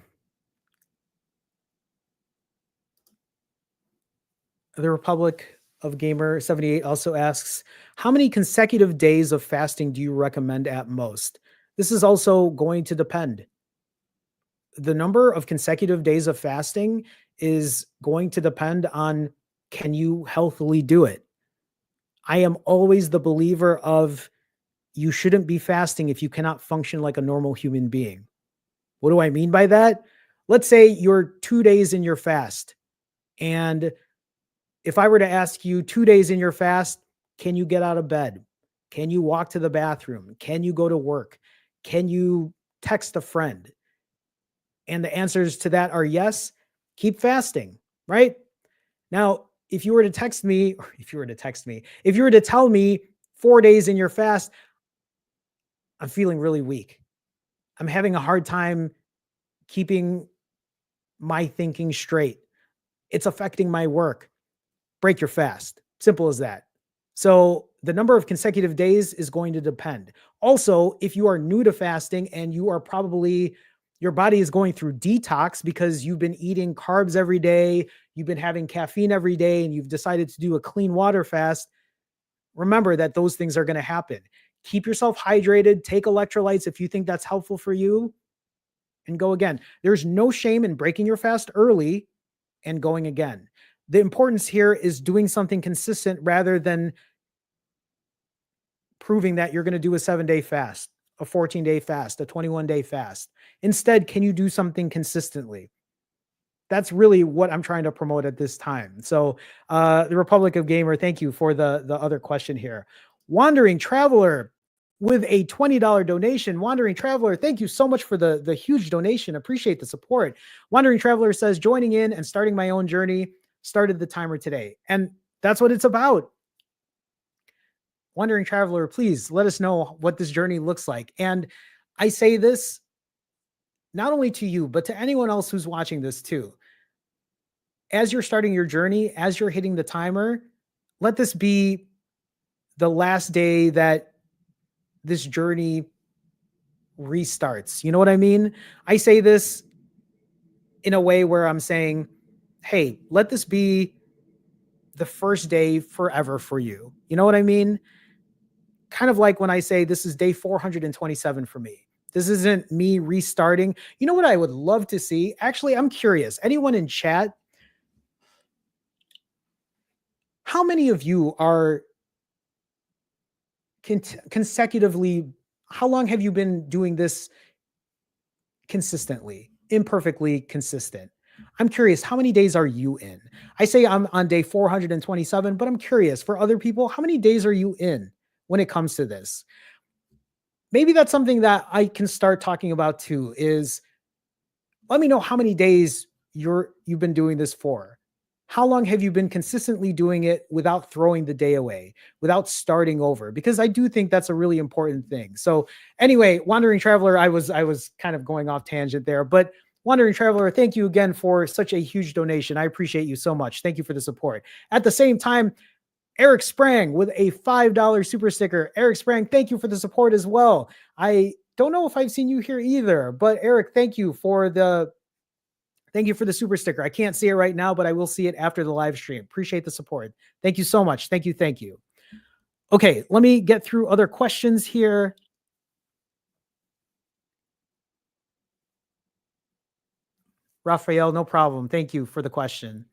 Republic of Gamer 78 also asks, how many consecutive days of fasting do you recommend at most? This is also going to depend. The number of consecutive days of fasting is going to depend on, can you healthily do it? I am always the believer of, you shouldn't be fasting if you cannot function like a normal human being. What do I mean by that? Let's say you're 2 days in your fast. And if I were to ask you 2 days in your fast, can you get out of bed? Can you walk to the bathroom? Can you go to work? Can you text a friend? And the answers to that are yes, keep fasting, right? Now, if you were to tell me 4 days in your fast, I'm feeling really weak. I'm having a hard time keeping my thinking straight. It's affecting my work. Break your fast. Simple as that. So the number of consecutive days is going to depend. Also, if you are new to fasting and your body is going through detox because you've been eating carbs every day, you've been having caffeine every day, and you've decided to do a clean water fast, remember that those things are going to happen. Keep yourself hydrated, take electrolytes if you think that's helpful for you, and go again. There's no shame in breaking your fast early and going again. The importance here is doing something consistent rather than proving that you're going to do a 7-day fast, a 14-day fast, a 21-day fast. Instead, can you do something consistently? That's really what I'm trying to promote at this time. So the Republic of Gamer, thank you for the other question here. Wandering Traveler with a $20 donation. Wandering Traveler, thank you so much for the huge donation. Appreciate the support. Wandering Traveler says, joining in and starting my own journey, started the timer today. And that's what it's about. Wandering Traveler, please let us know what this journey looks like. And I say this not only to you, but to anyone else who's watching this too. As you're starting your journey, as you're hitting the timer, let this be the last day that this journey restarts. You know what I mean? I say this in a way where I'm saying, hey, let this be the first day forever for you. You know what I mean? Kind of like when I say this is day 427 for me. This isn't me restarting. You know what I would love to see? Actually, I'm curious. Anyone in chat, how many of you are consecutively, how long have you been doing this consistently, imperfectly consistent? I'm curious, how many days are you in? I say I'm on day 427, but I'm curious for other people, how many days are you in when it comes to this? Maybe that's something that I can start talking about too, is let me know how many days you've been doing this for. How long have you been consistently doing it without throwing the day away, without starting over? Because I do think that's a really important thing. So anyway, Wandering Traveler, I was kind of going off tangent there, but Wandering Traveler, thank you again for such a huge donation. I appreciate you so much. Thank you for the support. At the same time, Eric Sprang with a $5 super sticker. Eric Sprang, thank you for the support as well. I don't know if I've seen you here either, but Eric, thank you for the super sticker. I can't see it right now, but I will see it after the live stream. Appreciate the support. Thank you so much. Thank you. Thank you. Okay, let me get through other questions here. Raphael, no problem. Thank you for the question.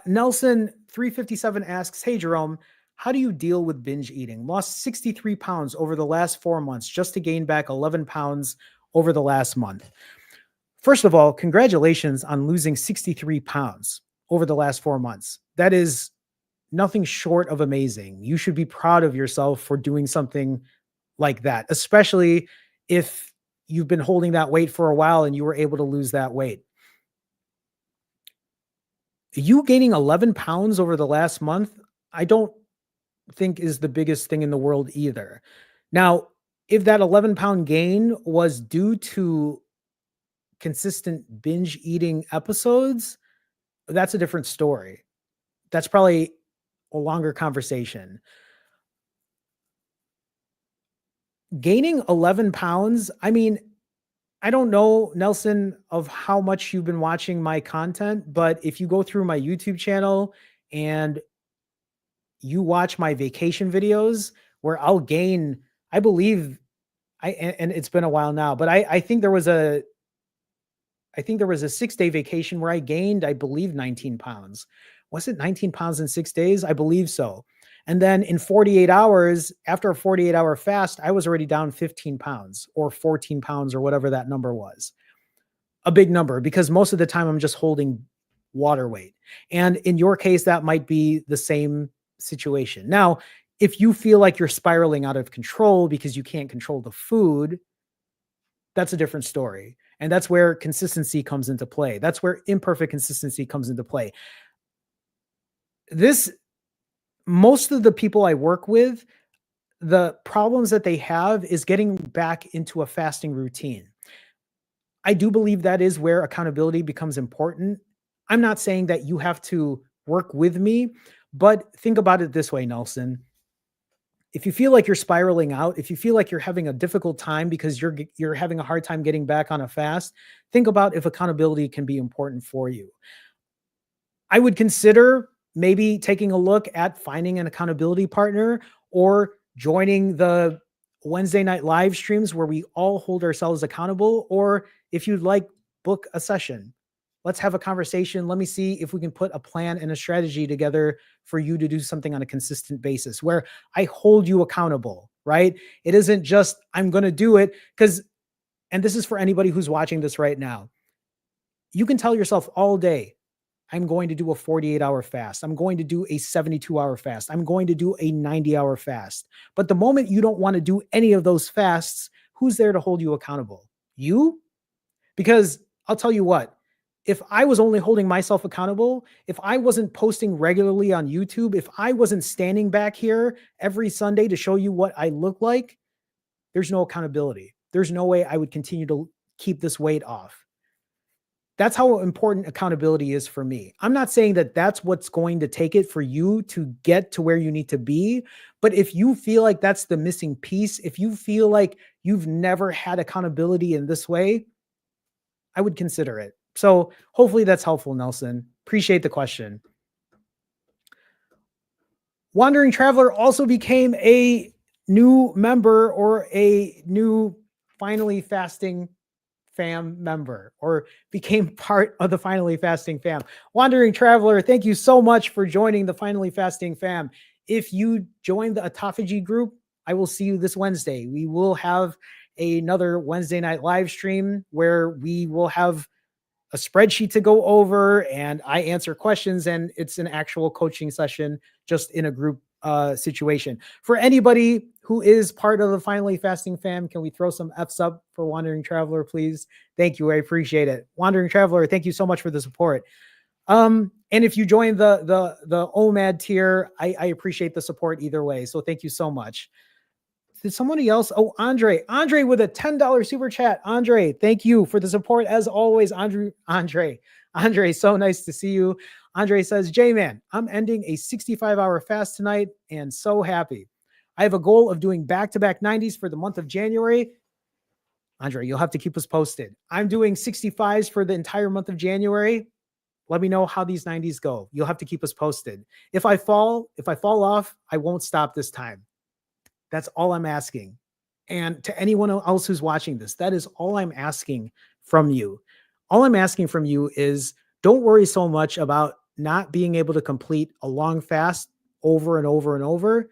Nelson 357 asks, hey, Jerome, how do you deal with binge eating? Lost 63 pounds over the last 4 months just to gain back 11 pounds over the last month. First of all, congratulations on losing 63 pounds over the last 4 months. That is nothing short of amazing. You should be proud of yourself for doing something like that, especially if you've been holding that weight for a while and you were able to lose that weight. You gaining 11 pounds over the last month, I don't think is the biggest thing in the world either. Now, if that 11-pound gain was due to consistent binge eating episodes, that's a different story. That's probably a longer conversation. Gaining 11 pounds, I mean, I don't know, Nelson, of how much you've been watching my content, but if you go through my YouTube channel and you watch my vacation videos where I'll gain, I believe, and it's been a while now, but I think there was a 6-day vacation where I gained, I believe, 19 pounds. Was it 19 pounds in 6 days? I believe so. And then in 48 hours, after a 48-hour fast, I was already down 15 pounds or 14 pounds or whatever that number was. A big number, because most of the time I'm just holding water weight. And in your case, that might be the same situation. Now, if you feel like you're spiraling out of control because you can't control the food, that's a different story. And that's where consistency comes into play. That's where imperfect consistency comes into play. Most of the people I work with, the problems that they have is getting back into a fasting routine. I do believe that is where accountability becomes important. I'm not saying that you have to work with me, but think about it this way, Nelson. If you feel like you're spiraling out, if you feel like you're having a difficult time because you're having a hard time getting back on a fast, think about if accountability can be important for you. I would consider maybe taking a look at finding an accountability partner or joining the Wednesday night live streams where we all hold ourselves accountable. Or if you'd like, book a session. Let's have a conversation. Let me see if we can put a plan and a strategy together for you to do something on a consistent basis where I hold you accountable, right? It isn't just, I'm going to do it because, and this is for anybody who's watching this right now. You can tell yourself all day, I'm going to do a 48-hour fast. I'm going to do a 72-hour fast. I'm going to do a 90-hour fast. But the moment you don't want to do any of those fasts, who's there to hold you accountable? You? Because I'll tell you what, if I was only holding myself accountable, if I wasn't posting regularly on YouTube, if I wasn't standing back here every Sunday to show you what I look like, there's no accountability. There's no way I would continue to keep this weight off. That's how important accountability is for me. I'm not saying that that's what's going to take it for you to get to where you need to be. But if you feel like that's the missing piece, if you feel like you've never had accountability in this way, I would consider it. So hopefully that's helpful, Nelson. Appreciate the question. Wandering Traveler also became a new member or a new Finally Fasting fam member or became part of the Finally Fasting fam. Wandering Traveler, thank you so much for joining the Finally Fasting fam. If you join the autophagy group, I will see you this Wednesday. We will have another Wednesday night live stream where we will have a spreadsheet to go over and I answer questions, and it's an actual coaching session just in a group situation. For anybody who is part of the Finally Fasting fam, can we throw some F's up for Wandering Traveler, please? Thank you. I appreciate it. Wandering Traveler, thank you so much for the support. And if you join the OMAD tier, I appreciate the support either way. So thank you so much. Did somebody else? Oh, Andre with a $10 super chat. Andre, thank you for the support as always. Andre, so nice to see you. Andre says, J-Man, I'm ending a 65-hour fast tonight and so happy. I have a goal of doing back-to-back 90s for the month of January. Andre, you'll have to keep us posted. I'm doing 65s for the entire month of January. Let me know how these 90s go. You'll have to keep us posted. If I fall off, I won't stop this time. That's all I'm asking. And to anyone else who's watching this, that is all I'm asking from you. All I'm asking from you is don't worry so much about not being able to complete a long fast over and over and over.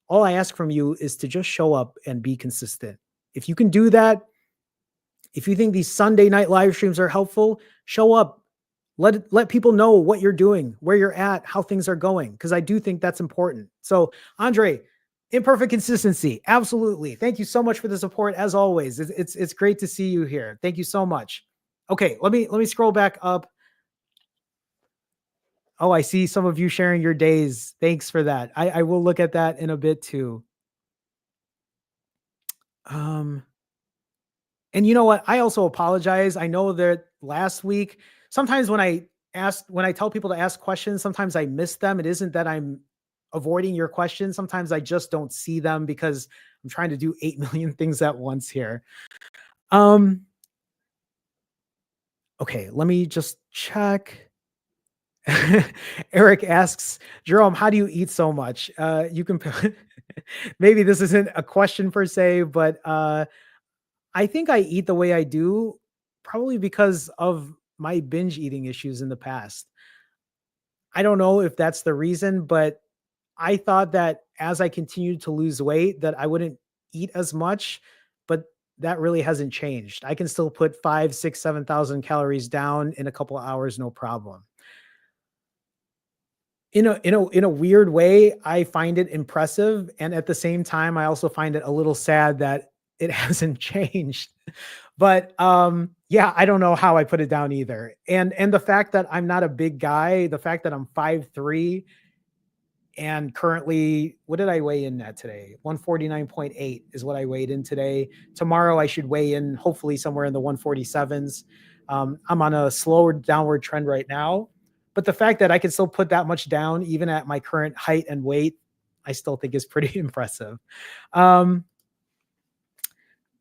All I ask from you is to just show up and be consistent. If you can do that, if you think these Sunday night live streams are helpful, show up. Let people know what you're doing, where you're at, how things are going, because I do think that's important. So, Andre, imperfect consistency. Absolutely. Thank you so much for the support as always. It's great to see you here. Thank you so much. Okay, let me scroll back up. Oh, I see some of you sharing your days. Thanks for that. I will look at that in a bit too. And you know what? I also apologize. I know that last week, sometimes when I tell people to ask questions, sometimes I miss them. It isn't that I'm avoiding your questions. Sometimes I just don't see them because I'm trying to do 8 million things at once here. Okay, let me just check. Eric asks, Jerome, how do you eat so much? You can maybe this isn't a question per se, but I think I eat the way I do probably because of my binge eating issues in the past. I don't know if that's the reason, but I thought that as I continued to lose weight that I wouldn't eat as much, but that really hasn't changed. I can still put 5, 6, 7,000 calories down in a couple of hours, no problem. In a weird way, I find it impressive, and at the same time, I also find it a little sad that it hasn't changed. But yeah, I don't know how I put it down either. And the fact that I'm not a big guy, the fact that I'm 5'3", and currently, what did I weigh in at today? 149.8 is what I weighed in today. Tomorrow I should weigh in hopefully somewhere in the 147s. I'm on a slower downward trend right now, but the fact that I can still put that much down, even at my current height and weight, I still think is pretty impressive.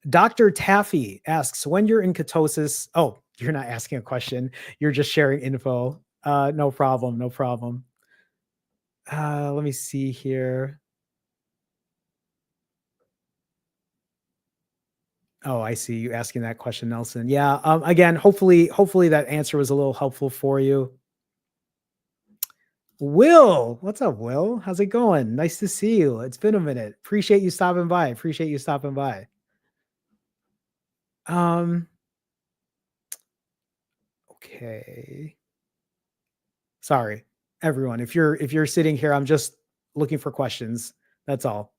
Dr. Taffy asks, when you're in ketosis, oh, you're not asking a question. You're just sharing info. No problem. No problem. Let me see here. Oh, I see you asking that question, Nelson. Yeah. Again, hopefully that answer was a little helpful for you. Will, what's up, Will? How's it going? Nice to see you. It's been a minute. Appreciate you stopping by. Appreciate you stopping by. Okay. Sorry, everyone. If you're sitting here, I'm just looking for questions. That's all.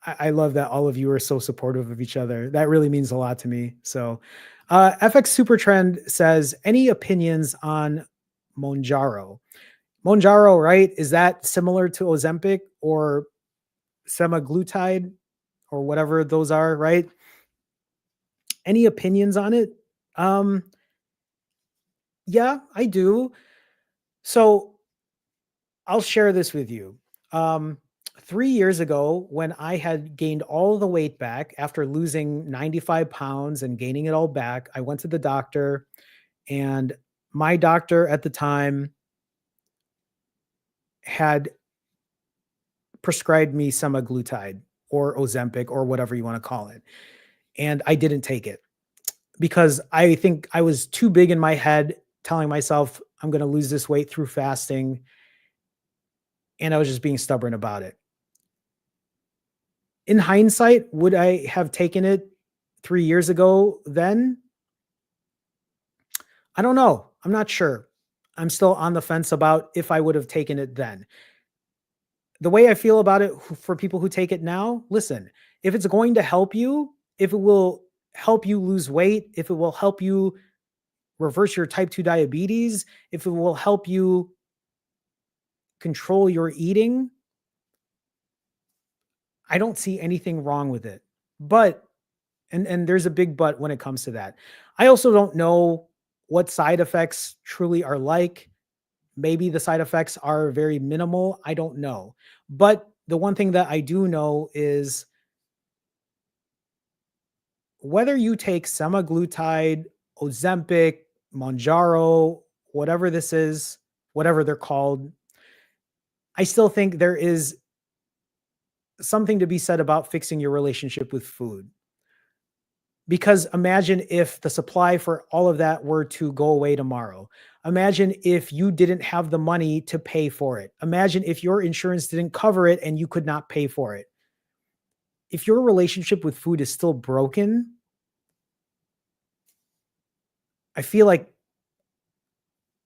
I love that all of you are so supportive of each other. That really means a lot to me. So, FX Super Trend says, any opinions on Monjaro? Monjaro, right? Is that similar to Ozempic or semaglutide or whatever those are, right? Any opinions on it? Um, yeah, I do. So I'll share this with you. Um, 3 years ago, when I had gained all the weight back after losing 95 pounds and gaining it all back, I went to the doctor, and my doctor at the time had prescribed me semaglutide or Ozempic or whatever you want to call it. And I didn't take it because I think I was too big in my head telling myself I'm going to lose this weight through fasting. And I was just being stubborn about it. In hindsight, would I have taken it 3 years ago then? I don't know. I'm not sure. I'm still on the fence about if I would have taken it then. The way I feel about it for people who take it now, listen, if it's going to help you, if it will help you lose weight, if it will help you reverse your type 2 diabetes, if it will help you control your eating, I don't see anything wrong with it. But and there's a big but when it comes to that. I also don't know what side effects truly are like. Maybe the side effects are very minimal. I don't know. But the one thing that I do know is whether you take semaglutide, Ozempic, Monjaro, whatever this is, whatever they're called, I still think there is something to be said about fixing your relationship with food. Because imagine if the supply for all of that were to go away tomorrow. Imagine if you didn't have the money to pay for it. Imagine if your insurance didn't cover it and you could not pay for it. If your relationship with food is still broken, I feel like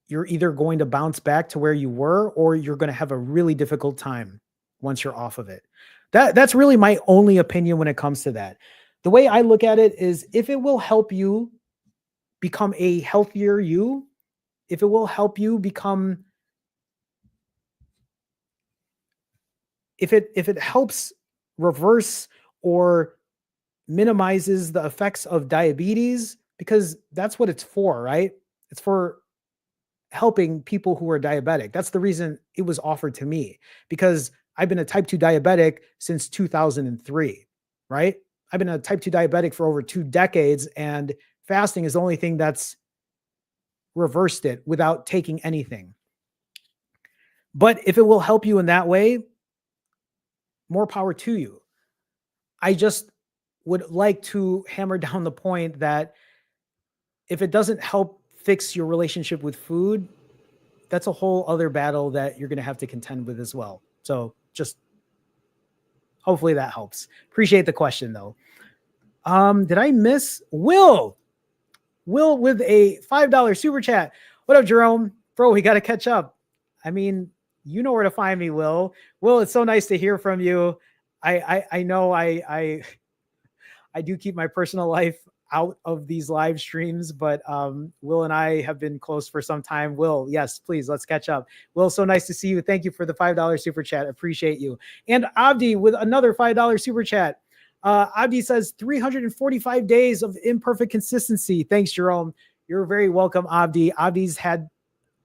you're either going to bounce back to where you were or you're going to have a really difficult time once you're off of it. That's really my only opinion when it comes to that. The way I look at it is if it will help you become a healthier you, if it will help you become if it helps reverse or minimizes the effects of diabetes, because that's what it's for, right? It's for helping people who are diabetic. That's the reason it was offered to me, because I've been a type 2 diabetic since 2003, right? I've been a type 2 diabetic for over 2 decades, and fasting is the only thing that's reversed it without taking anything. But if it will help you in that way, more power to you. I just would like to hammer down the point that if it doesn't help fix your relationship with food, that's a whole other battle that you're going to have to contend with as well. So just hopefully that helps. Appreciate the question though. Did I miss Will? Will with a $5 super chat. What up, Jerome? Bro, we got to catch up. I mean, you know where to find me, Will. Will, it's so nice to hear from you. I know I do keep my personal life out of these live streams, but Will and I have been close for some time. Will, yes, please, let's catch up. Will, so nice to see you. Thank you for the $5 super chat. Appreciate you. And Abdi with another $5 super chat. Abdi says 345 days of imperfect consistency. Thanks, Jerome. You're very welcome, Abdi. Abdi's had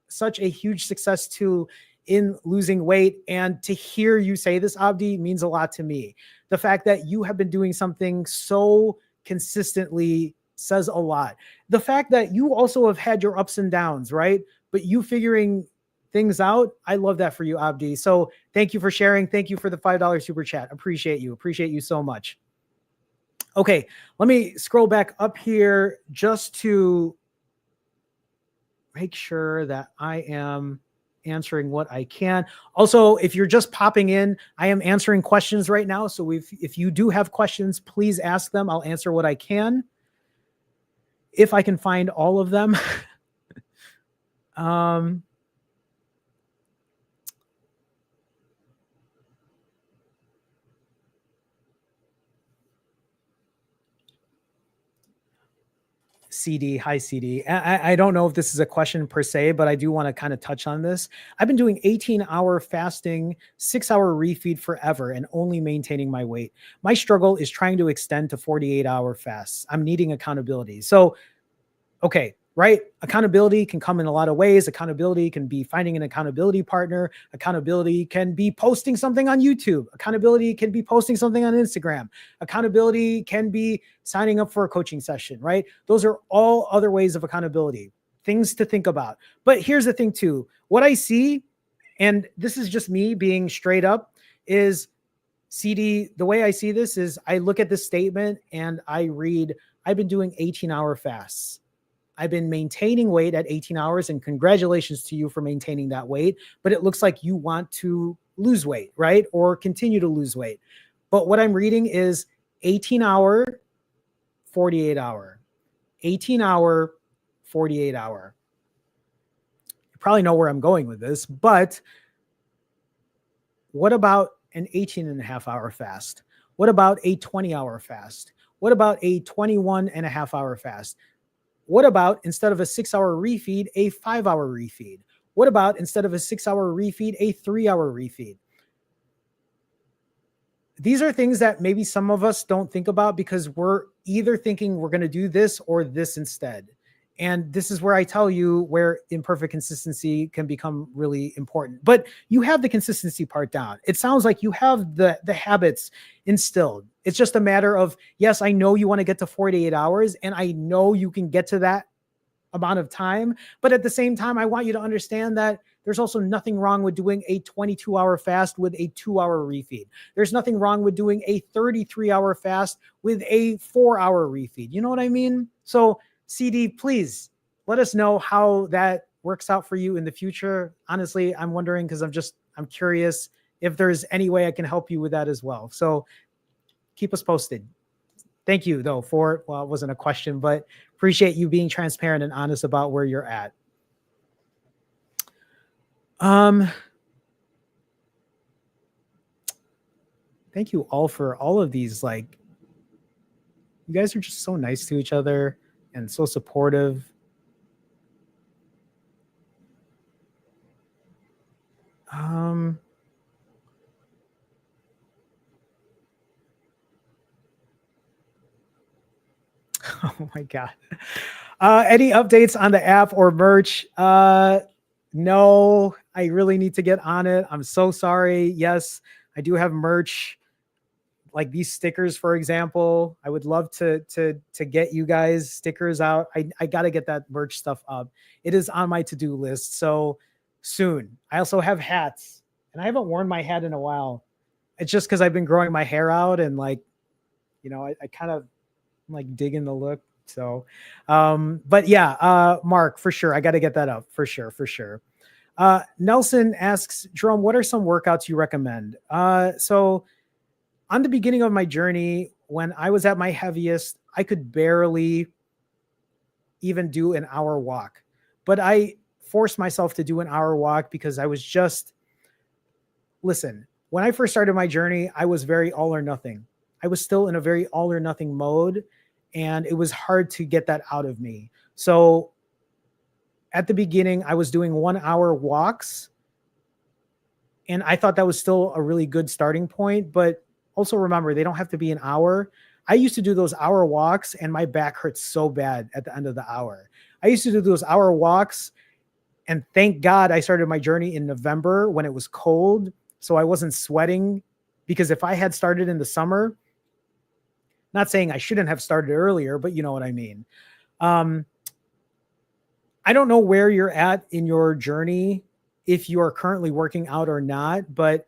such a huge success too in losing weight. And to hear you say this, Abdi, means a lot to me. The fact that you have been doing something so consistently says a lot. The fact that you also have had your ups and downs, right? But you figuring things out, I love that for you, Abdi. So thank you for sharing. Thank you for the $5 super chat. Appreciate you. Appreciate you so much. Okay, let me scroll back up here just to make sure that I am answering what I can. Also, if you're just popping in, I am answering questions right now. So if you do have questions, please ask them. I'll answer what I can, if I can find all of them. um, CD, hi CD. I don't know if this is a question per se, but I do want to kind of touch on this. I've been doing 18-hour fasting, 6-hour refeed forever and only maintaining my weight. My struggle is trying to extend to 48-hour fasts. I'm needing accountability. So, okay, right? Accountability can come in a lot of ways. Accountability can be finding an accountability partner. Accountability can be posting something on YouTube. Accountability can be posting something on Instagram. Accountability can be signing up for a coaching session, right? Those are all other ways of accountability, things to think about. But here's the thing too, what I see, and this is just me being straight up, is CD, the way I see this is I look at this statement and I read, I've been doing 18-hour fasts. I've been maintaining weight at 18 hours, and congratulations to you for maintaining that weight. But it looks like you want to lose weight, right? Or continue to lose weight. But what I'm reading is 18-hour, 48-hour, 18-hour, 48-hour. You probably know where I'm going with this, but what about an 18.5-hour fast? What about a 20-hour fast? What about a 21.5-hour fast? What about instead of a 6-hour refeed, a 5-hour refeed? What about instead of a 6-hour refeed, a 3-hour refeed? These are things that maybe some of us don't think about because we're either thinking we're going to do this or this instead. And this is where I tell you where imperfect consistency can become really important. But you have the consistency part down. It sounds like you have the habits instilled. It's just a matter of, yes, I know you want to get to 48 hours and I know you can get to that amount of time. But at the same time, I want you to understand that there's also nothing wrong with doing a 22-hour fast with a 2-hour refeed. There's nothing wrong with doing a 33-hour fast with a 4-hour refeed. You know what I mean? So CD, please let us know how that works out for you in the future. Honestly, I'm wondering because I'm curious if there's any way I can help you with that as well. So keep us posted. Thank you though for, well, it wasn't a question, but appreciate you being transparent and honest about where you're at. Thank you all for all of these. Like, you guys are just so nice to each other and so supportive. Oh my God. Any updates on the app or merch? No, I really need to get on it. I'm so sorry. Yes, I do have merch, like these stickers, for example. I would love to get you guys stickers out. I got to get that merch stuff up. It is on my to-do list. So soon. I also have hats, and I haven't worn my hat in a while. It's just because I've been growing my hair out and like, you know, I kind of like digging the look. So, but yeah, Mark, for sure. I got to get that up for sure. For sure. Nelson asks, Jerome, what are some workouts you recommend? So on the beginning of my journey, when I was at my heaviest, I could barely even do an hour walk, but I forced myself to do an hour walk because I was just, listen, when I first started my journey, I was very all or nothing. I was still in a very all or nothing mode, and it was hard to get that out of me. So at the beginning, I was doing 1 hour walks, and I thought that was still a really good starting point. But also remember, they don't have to be an hour. I used to do those hour walks, and my back hurt so bad at the end of the hour. I used to do those hour walks, and thank God I started my journey in November when it was cold, so I wasn't sweating. Because if I had started in the summer, not saying I shouldn't have started earlier, but you know what I mean. I don't know where you're at in your journey, if you are currently working out or not, but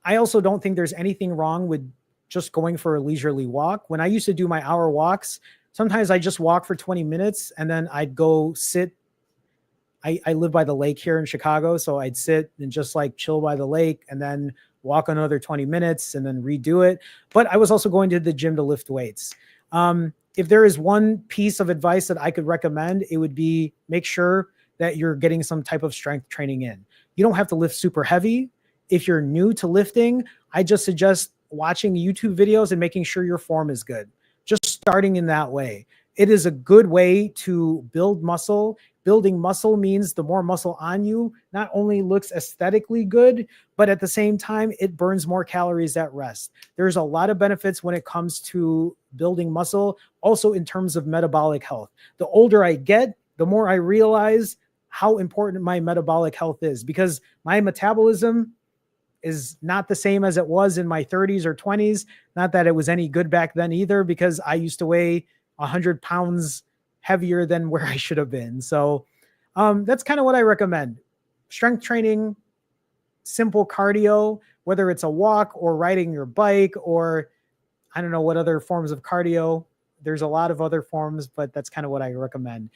I also don't think there's anything wrong with just going for a leisurely walk. When I used to do my hour walks, sometimes I just walk for 20 minutes and then I'd go sit. I live by the lake here in Chicago, so I'd sit and just like chill by the lake and then walk another 20 minutes and then redo it. But I was also going to the gym to lift weights. If there is one piece of advice that I could recommend, it would be make sure that you're getting some type of strength training in. You don't have to lift super heavy. If you're new to lifting, I just suggest watching YouTube videos and making sure your form is good. Just starting in that way. it is a good way to build muscle. Building muscle means the more muscle on you not only looks aesthetically good, but at the same time, it burns more calories at rest. There's a lot of benefits when it comes to building muscle, also in terms of metabolic health. The older I get, the more I realize how important my metabolic health is, because my metabolism is not the same as it was in my 30s or 20s. Not that it was any good back then either, because I used to weigh 100 pounds heavier than where I should have been. So that's kind of what I recommend. Strength training, simple cardio, whether it's a walk or riding your bike, or I don't know what other forms of cardio. There's a lot of other forms, but that's kind of what I recommend.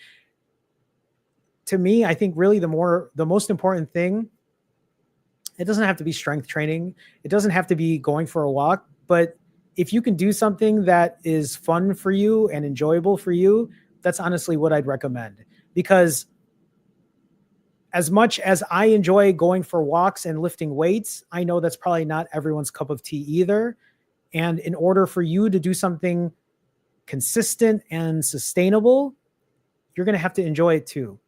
To me, I think really the most important thing, it doesn't have to be strength training. It doesn't have to be going for a walk, but if you can do something that is fun for you and enjoyable for you, that's honestly what I'd recommend. Because as much as I enjoy going for walks and lifting weights, I know that's probably not everyone's cup of tea either. And in order for you to do something consistent and sustainable, you're going to have to enjoy it too.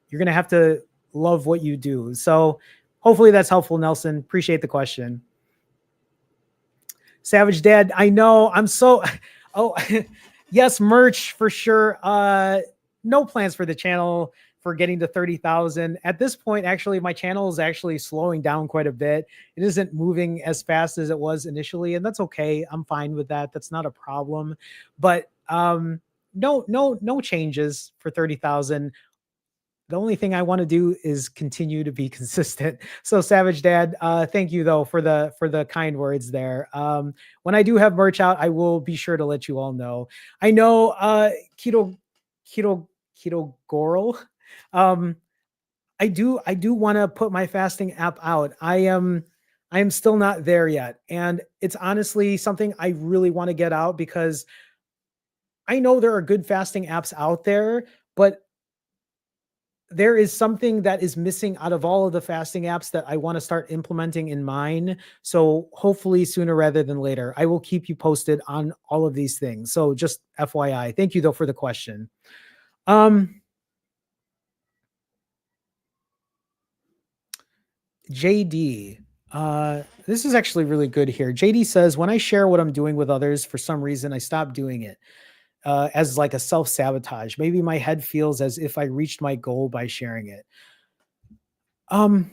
You're going to have to love what you do. So hopefully that's helpful, Nelson. Appreciate the question. Savage Dad, I know. I'm so, oh, yes, merch for sure. No plans for the channel for getting to 30,000. At this point, actually, my channel is actually slowing down quite a bit. It isn't moving as fast as it was initially, and that's okay. I'm fine with that. That's not a problem. But no changes for 30,000. The only thing I want to do is continue to be consistent. So Savage Dad, thank you though for the kind words there. When I do have merch out, I will be sure to let you all know. I know keto Goral. I do want to put my fasting app out. I am still not there yet. And it's honestly something I really want to get out, because I know there are good fasting apps out there, but there is something that is missing out of all of the fasting apps that I want to start implementing in mine. So hopefully sooner rather than later, I will keep you posted on all of these things. So just FYI, thank you though for the question. JD, this is actually really good here. JD says, when I share what I'm doing with others, for some reason, I stop doing it. As like a self-sabotage. Maybe my head feels as if I reached my goal by sharing it. So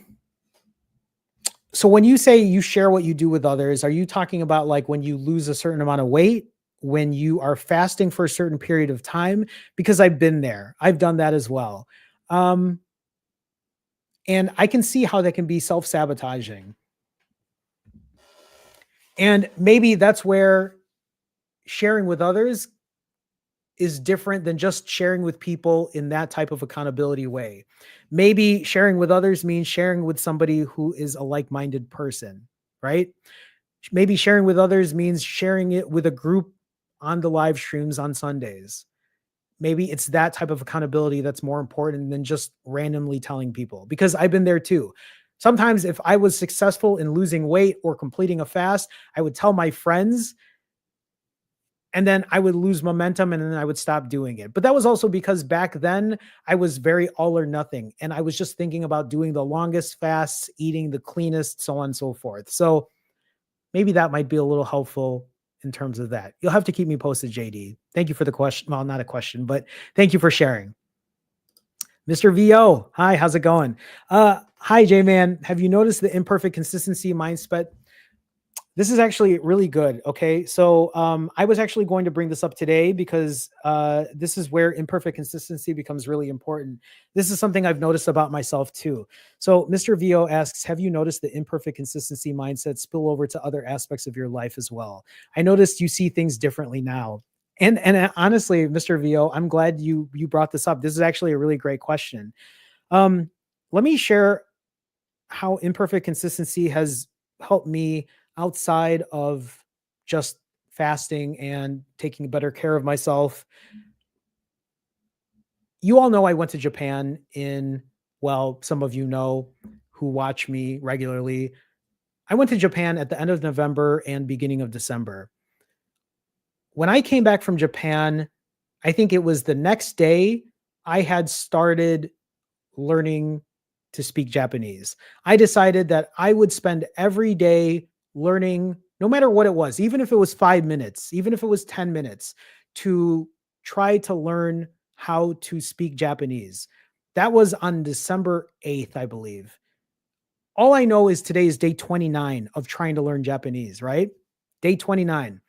when you say you share what you do with others, are you talking about like when you lose a certain amount of weight, when you are fasting for a certain period of time? Because I've been there. I've done that as well. And I can see how that can be self-sabotaging. And maybe that's where sharing with others is different than just sharing with people in that type of accountability way. Maybe sharing with others means sharing with somebody who is a like-minded person, right? Maybe sharing with others means sharing it with a group on the live streams on Sundays. Maybe it's that type of accountability that's more important than just randomly telling people, because I've been there too. Sometimes if I was successful in losing weight or completing a fast, I would tell my friends, and then I would lose momentum and then I would stop doing it. But that was also because back then I was very all or nothing. And I was just thinking about doing the longest fasts, eating the cleanest, so on and so forth. So maybe that might be a little helpful in terms of that. You'll have to keep me posted, JD. Thank you for the question. Well, not a question, but thank you for sharing. Mr. VO, hi, how's it going? Hi, J-Man. Have you noticed the imperfect consistency mindset? This is actually really good. Okay. So I was actually going to bring this up today because this is where imperfect consistency becomes really important. This is something I've noticed about myself too. So Mr. VO asks, have you noticed the imperfect consistency mindset spill over to other aspects of your life as well? I noticed you see things differently now. And honestly, Mr. VO, I'm glad you brought this up. This is actually a really great question. Let me share how imperfect consistency has helped me outside of just fasting and taking better care of myself. You all know I went to Japan well, some of you know who watch me regularly. I went to Japan at the end of November and beginning of December. When I came back from Japan, I think it was the next day I had started learning to speak Japanese. I decided that I would spend every day learning, no matter what it was, even if it was 5 minutes, even if it was 10 minutes, to try to learn how to speak Japanese. That was on December 8th, I believe. All I know is today is day 29 of trying to learn Japanese, right? Day 29.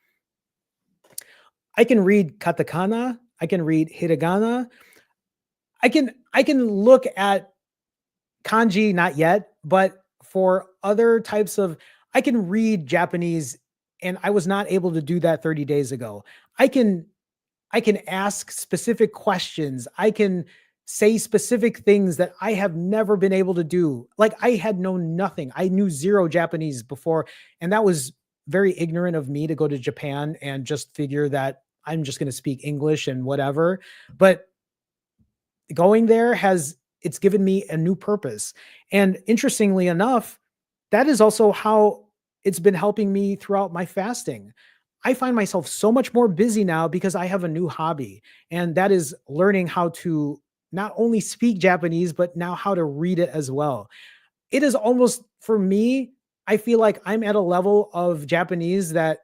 I can read katakana, I can read hiragana, I can look at kanji, not yet, but for other types of, I can read Japanese, and I was not able to do that 30 days ago. I can I can ask specific questions. I can say specific things that I have never been able to do. Like, I had known nothing. I knew zero Japanese before, and that was very ignorant of me to go to Japan and just figure that I'm just going to speak English and whatever. But going there has, it's given me a new purpose. And interestingly enough, that is also how it's been helping me throughout my fasting. I find myself so much more busy now because I have a new hobby, and that is learning how to not only speak Japanese, but now how to read it as well. It is almost, for me, I feel like I'm at a level of Japanese that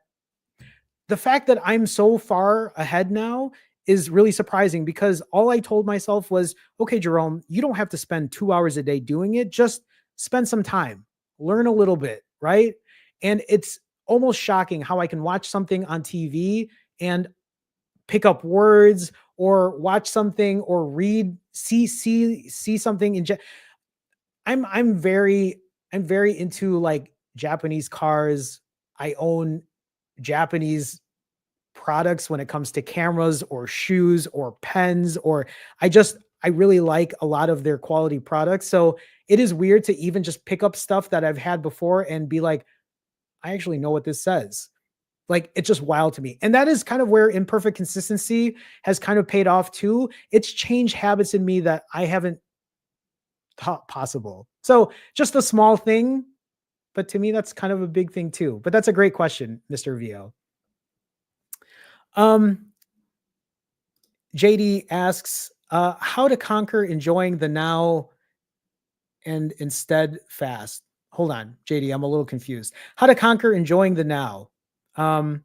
the fact that I'm so far ahead now is really surprising, because all I told myself was, okay, Jerome, you don't have to spend 2 hours a day doing it. Just spend some time, learn a little bit, right? And it's almost shocking how I can watch something on TV and pick up words, or watch something or read, see something in I'm very into like Japanese cars. I own Japanese products when it comes to cameras or shoes or pens, or I really like a lot of their quality products. So it is weird to even just pick up stuff that I've had before and be like, I actually know what this says. Like, it's just wild to me. And that is kind of where imperfect consistency has kind of paid off too. It's changed habits in me that I haven't thought possible. So just a small thing, but to me that's kind of a big thing too. But that's a great question, Mr. VO. Um JD asks, how to conquer enjoying the now and instead fast. Hold on, JD, I'm a little confused. How to conquer enjoying the now, um,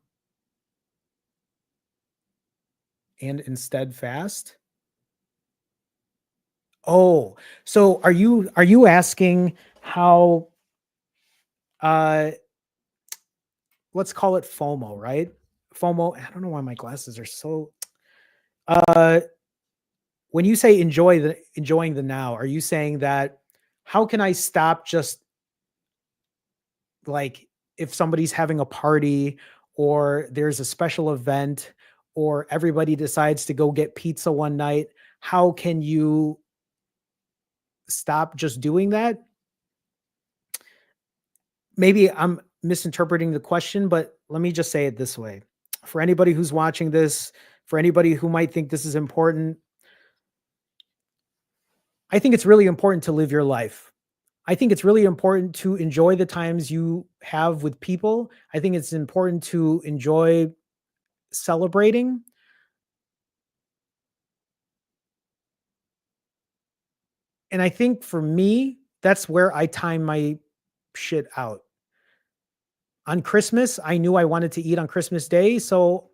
and instead fast. Oh, so are you asking how? Uh, let's call it FOMO, right? FOMO. I don't know why my glasses are so. Uh, when you say enjoying the now, are you saying that how can I stop just like if somebody's having a party, or there's a special event, or everybody decides to go get pizza one night, how can you stop just doing that? Maybe I'm misinterpreting the question, but let me just say it this way. For anybody who's watching this, for anybody who might think this is important, I think it's really important to live your life. I think it's really important to enjoy the times you have with people. I think it's important to enjoy celebrating. And I think for me, that's where I time my shit out. On Christmas, I knew I wanted to eat on Christmas Day, so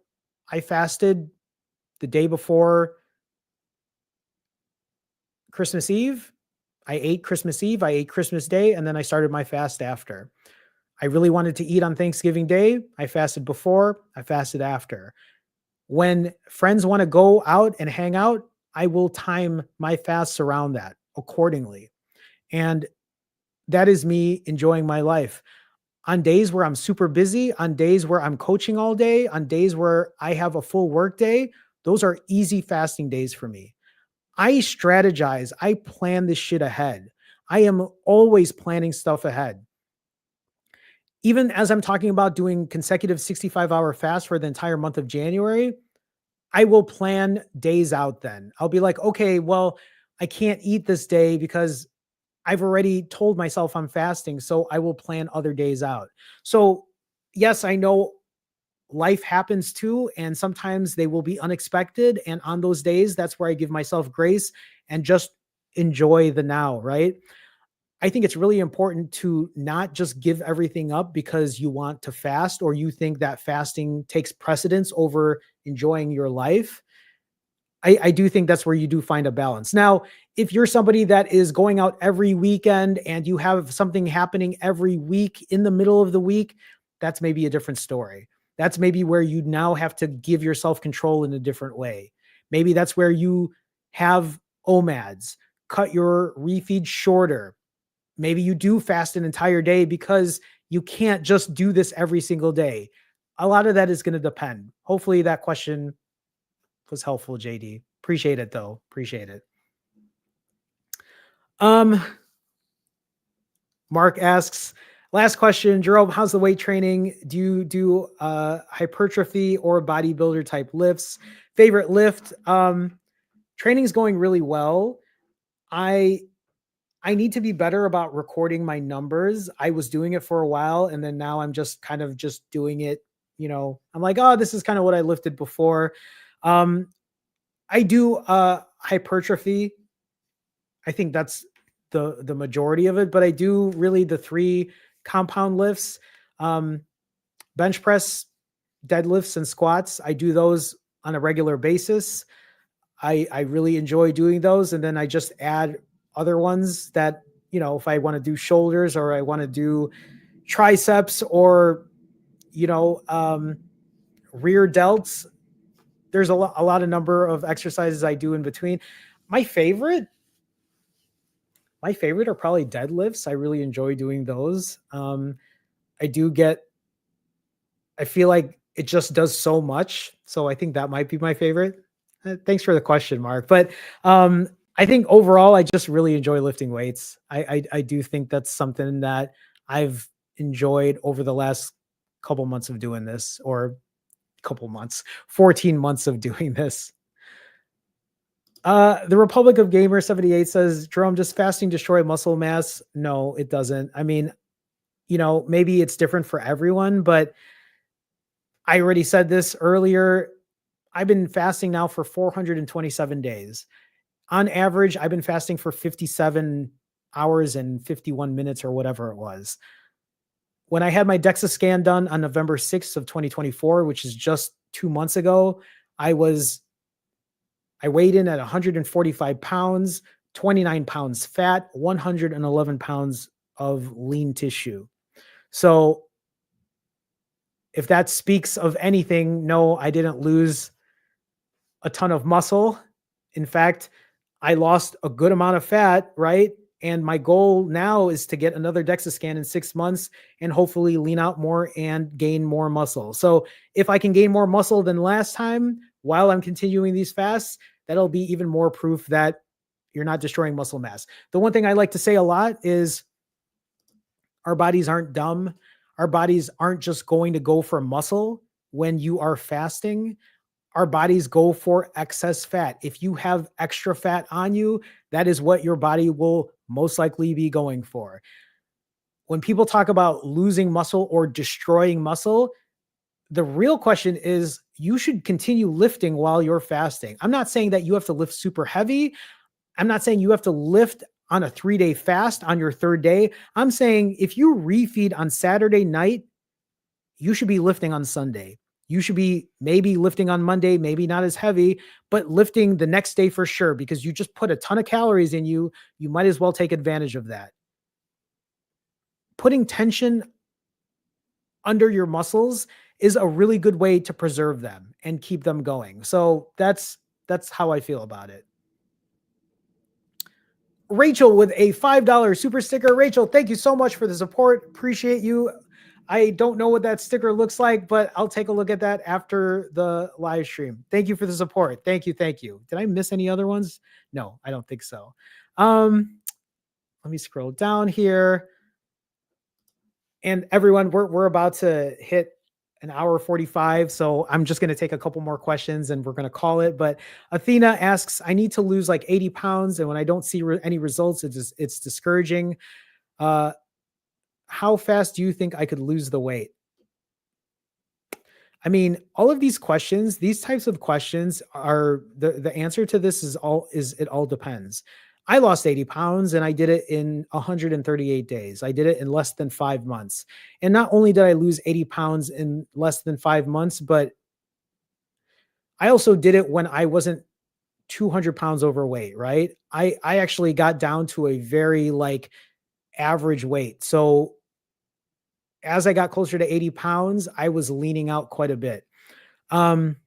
I fasted the day before Christmas Eve. I ate Christmas Eve, I ate Christmas Day, and then I started my fast after. I really wanted to eat on Thanksgiving Day. I fasted before, I fasted after. When friends want to go out and hang out, I will time my fasts around that accordingly. And that is me enjoying my life. On days where I'm super busy, on days where I'm coaching all day, on days where I have a full work day, those are easy fasting days for me. I strategize, I plan this shit ahead. I am always planning stuff ahead. Even as I'm talking about doing consecutive 65-hour fast for the entire month of January, I will plan days out then. I'll be like, okay, well, I can't eat this day because I've already told myself I'm fasting. So I will plan other days out. So, yes, I know life happens too. And sometimes they will be unexpected. And on those days, that's where I give myself grace and just enjoy the now, right? I think it's really important to not just give everything up because you want to fast or you think that fasting takes precedence over enjoying your life. I do think that's where you do find a balance. Now, if you're somebody that is going out every weekend and you have something happening every week in the middle of the week, that's maybe a different story. That's maybe where you now have to give yourself control in a different way. Maybe that's where you have OMADs, cut your refeed shorter. Maybe you do fast an entire day because you can't just do this every single day. A lot of that is going to depend. Hopefully that question was helpful, JD. Appreciate it though. Appreciate it. Um, Mark asks, last question, Jerome, how's the weight training? Do you do hypertrophy or bodybuilder type lifts? Favorite lift? Training's going really well. I need to be better about recording my numbers. I was doing it for a while and then now I'm just kind of just doing it. You know, I'm like, oh, this is kind of what I lifted before. I do hypertrophy. I think that's the majority of it, but I do really the 3 compound lifts, bench press, deadlifts, and squats. I do those on a regular basis. I really enjoy doing those. And then I just add other ones that, you know, if I want to do shoulders or I want to do triceps or, you know, rear delts, there's a lot of number of exercises I do in between. My favorite are probably deadlifts. I really enjoy doing those. I feel like it just does so much. So I think that might be my favorite. Thanks for the question, Mark. But I think overall, I just really enjoy lifting weights. I do think that's something that I've enjoyed over the last couple months of doing this, or 14 months of doing this. The Republic of Gamer 78 says, Jerome, does fasting destroy muscle mass? No, it doesn't. I mean, you know, maybe it's different for everyone, but I already said this earlier. I've been fasting now for 427 days. On average, I've been fasting for 57 hours and 51 minutes or whatever it was. When I had my DEXA scan done on November 6th of 2024, which is just 2 months ago, I weighed in at 145 pounds, 29 pounds fat, 111 pounds of lean tissue. So if that speaks of anything, no, I didn't lose a ton of muscle. In fact, I lost a good amount of fat, right? And my goal now is to get another DEXA scan in 6 months and hopefully lean out more and gain more muscle. So if I can gain more muscle than last time while I'm continuing these fasts, that'll be even more proof that you're not destroying muscle mass. The one thing I like to say a lot is our bodies aren't dumb. Our bodies aren't just going to go for muscle when you are fasting. Our bodies go for excess fat. If you have extra fat on you, that is what your body will most likely be going for. When people talk about losing muscle or destroying muscle, the real question is you should continue lifting while you're fasting. I'm not saying that you have to lift super heavy. I'm not saying you have to lift on a 3-day fast on your 3rd day. I'm saying if you refeed on Saturday night, you should be lifting on Sunday. You should be maybe lifting on Monday, maybe not as heavy, but lifting the next day for sure, because you just put a ton of calories in you. You might as well take advantage of that. Putting tension under your muscles is a really good way to preserve them and keep them going. So that's how I feel about it. Rachel with a $5 super sticker. Rachel, thank you so much for the support. Appreciate you. I don't know what that sticker looks like, but I'll take a look at that after the live stream. Thank you for the support. Thank you. Thank you. Did I miss any other ones? No, I don't think so. Let me scroll down here. And everyone, we're about to hit an hour 45. So I'm just going to take a couple more questions and we're going to call it. But Athena asks, I need to lose like 80 pounds. And when I don't see any results, it's discouraging. How fast do you think I could lose the weight? I mean, all of these questions, these types of questions are the answer to this is it all depends. I lost 80 pounds and I did it in 138 days. I did it in less than 5 months. And not only did I lose 80 pounds in less than 5 months, but I also did it when I wasn't 200 pounds overweight, right? I actually got down to a very like average weight. So as I got closer to 80 pounds, I was leaning out quite a bit. Um,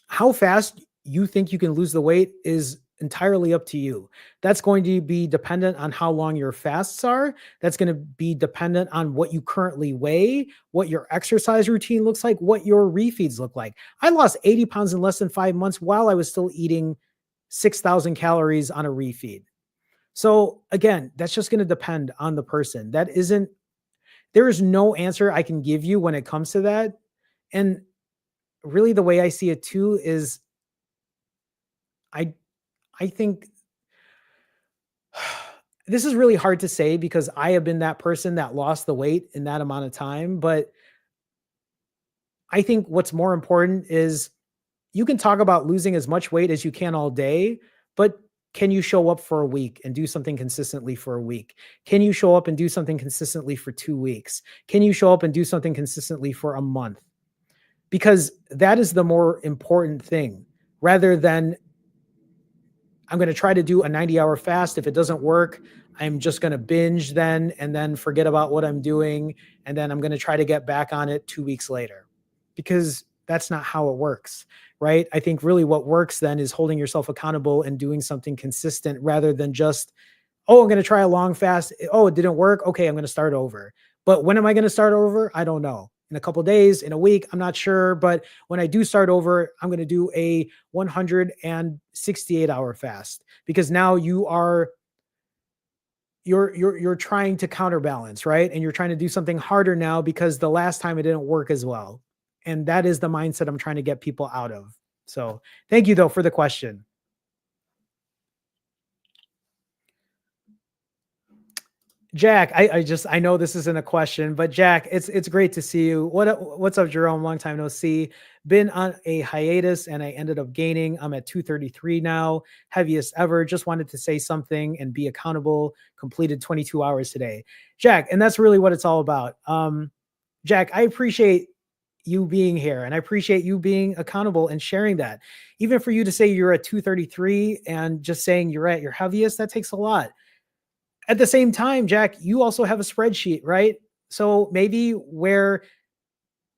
how fast you think you can lose the weight is entirely up to you. That's going to be dependent on how long your fasts are. That's going to be dependent on what you currently weigh, what your exercise routine looks like, what your refeeds look like. I lost 80 pounds in less than 5 months while I was still eating 6,000 calories on a refeed. So again, that's just going to depend on the person. There is no answer I can give you when it comes to that. And really the way I see it too is I I think this is really hard to say because I have been that person that lost the weight in that amount of time, but I think what's more important is you can talk about losing as much weight as you can all day, but can you show up for a week and do something consistently for a week? Can you show up and do something consistently for 2 weeks? Can you show up and do something consistently for a month? Because that is the more important thing rather than I'm going to try to do a 90-hour fast. If it doesn't work, I'm just going to binge then and then forget about what I'm doing. And then I'm going to try to get back on it 2 weeks later because that's not how it works. Right. I think really what works then is holding yourself accountable and doing something consistent rather than just, oh, I'm going to try a long fast. Oh, it didn't work. Okay, I'm going to start over. But when am I going to start over? I don't know. In a couple days, in a week, I'm not sure. But when I do start over, I'm going to do a 168-hour fast because now you're trying to counterbalance, right? And you're trying to do something harder now because the last time it didn't work as well. And that is the mindset I'm trying to get people out of. So thank you though for the question. Jack, I know this isn't a question, but Jack, it's great to see you. What's up, Jerome? Long time no see. Been on a hiatus and I ended up gaining. I'm at 233 now, heaviest ever. Just wanted to say something and be accountable. Completed 22 hours today, Jack, and that's really what it's all about. Jack, I appreciate you being here and I appreciate you being accountable and sharing that. Even for you to say you're at 233 and just saying you're at your heaviest, that takes a lot. At the same time, Jack, you also have a spreadsheet, right? So maybe where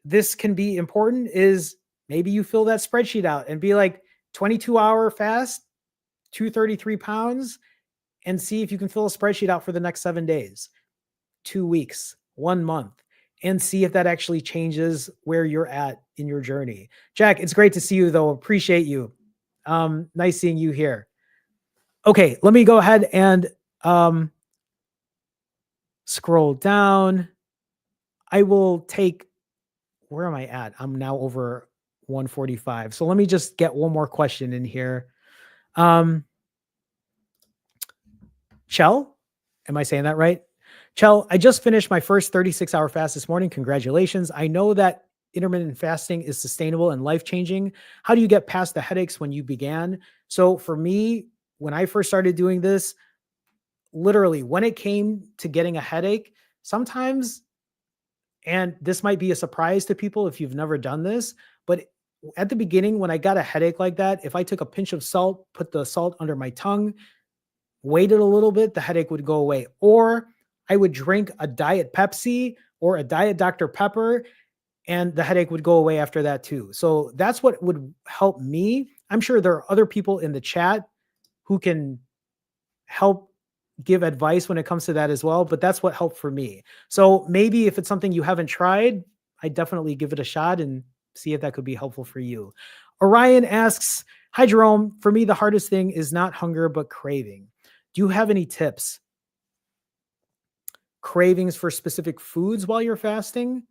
this can be important is maybe you fill that spreadsheet out and be like 22-hour fast, 233 pounds, and see if you can fill a spreadsheet out for the next 7 days, 2 weeks, 1 month, and see if that actually changes where you're at in your journey. Jack, it's great to see you though. Appreciate you. Nice seeing you here. Okay, let me go ahead and scroll down. I will take, where am I at? I'm now over 145. So let me just get one more question in here. Chell, am I saying that right? Chell, I just finished my first 36-hour fast this morning. Congratulations. I know that intermittent fasting is sustainable and life-changing. How do you get past the headaches when you began? So for me, when I first started doing this, literally when it came to getting a headache, sometimes, and this might be a surprise to people if you've never done this, but at the beginning, when I got a headache like that, if I took a pinch of salt, put the salt under my tongue, waited a little bit, the headache would go away. Or I would drink a Diet Pepsi or a Diet Dr. Pepper, and the headache would go away after that too. So that's what would help me. I'm sure there are other people in the chat who can help give advice when it comes to that as well, but that's what helped for me. So maybe if it's something you haven't tried, I definitely give it a shot and see if that could be helpful for you. Orion asks, hi, Jerome. For me, the hardest thing is not hunger, but craving. Do you have any tips? Cravings for specific foods while you're fasting?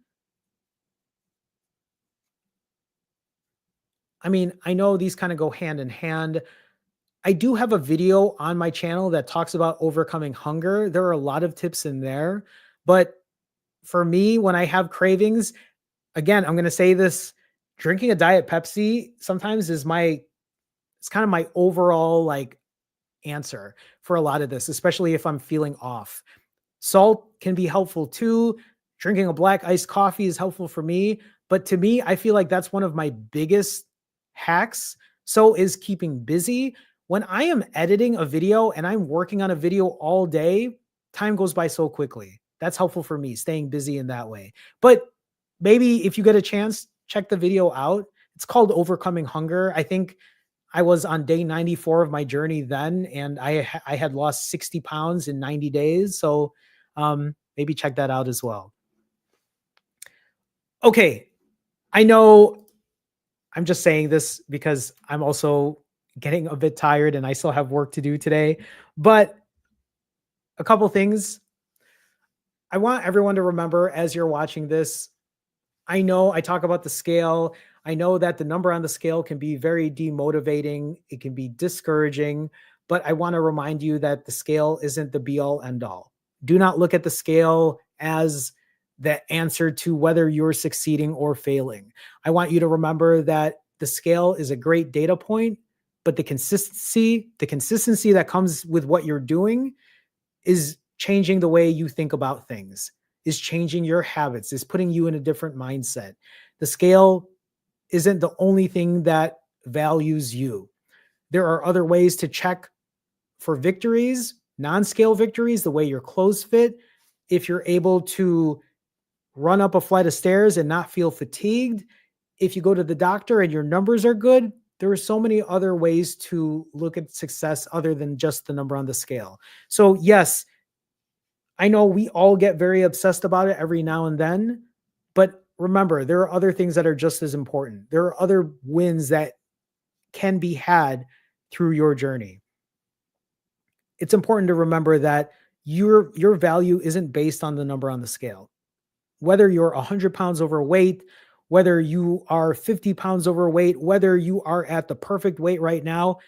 I mean, I know these kind of go hand in hand. I do have a video on my channel that talks about overcoming hunger. There are a lot of tips in there, but for me, when I have cravings, Again, I'm going to say this, drinking a Diet Pepsi sometimes is it's kind of my overall like answer for a lot of this, especially if I'm feeling off. Salt can be helpful too. Drinking a black iced coffee is helpful for me. But to me, I feel like that's one of my biggest hacks. So is keeping busy. When I am editing a video and I'm working on a video all day, time goes by so quickly. That's helpful for me, staying busy in that way. But maybe if you get a chance, check the video out. It's called Overcoming Hunger. I think I was on day 94 of my journey then, and I had lost 60 pounds in 90 days. So maybe check that out as well. Okay. I know I'm just saying this because I'm also getting a bit tired and I still have work to do today, but a couple things I want everyone to remember as you're watching this. I know I talk about the scale. I know that the number on the scale can be very demotivating. It can be discouraging, but I want to remind you that the scale isn't the be all end all. Do not look at the scale as the answer to whether you're succeeding or failing. I want you to remember that the scale is a great data point, but the consistency that comes with what you're doing is changing the way you think about things, is changing your habits, is putting you in a different mindset. The scale isn't the only thing that values you. There are other ways to check for victories, non-scale victories, the way your clothes fit. If you're able to run up a flight of stairs and not feel fatigued, if you go to the doctor and your numbers are good, there are so many other ways to look at success other than just the number on the scale. So yes, I know we all get very obsessed about it every now and then, but remember, there are other things that are just as important. There are other wins that can be had through your journey. It's important to remember that your value isn't based on the number on the scale. Whether you're 100 pounds overweight, whether you are 50 pounds overweight, whether you are at the perfect weight right now,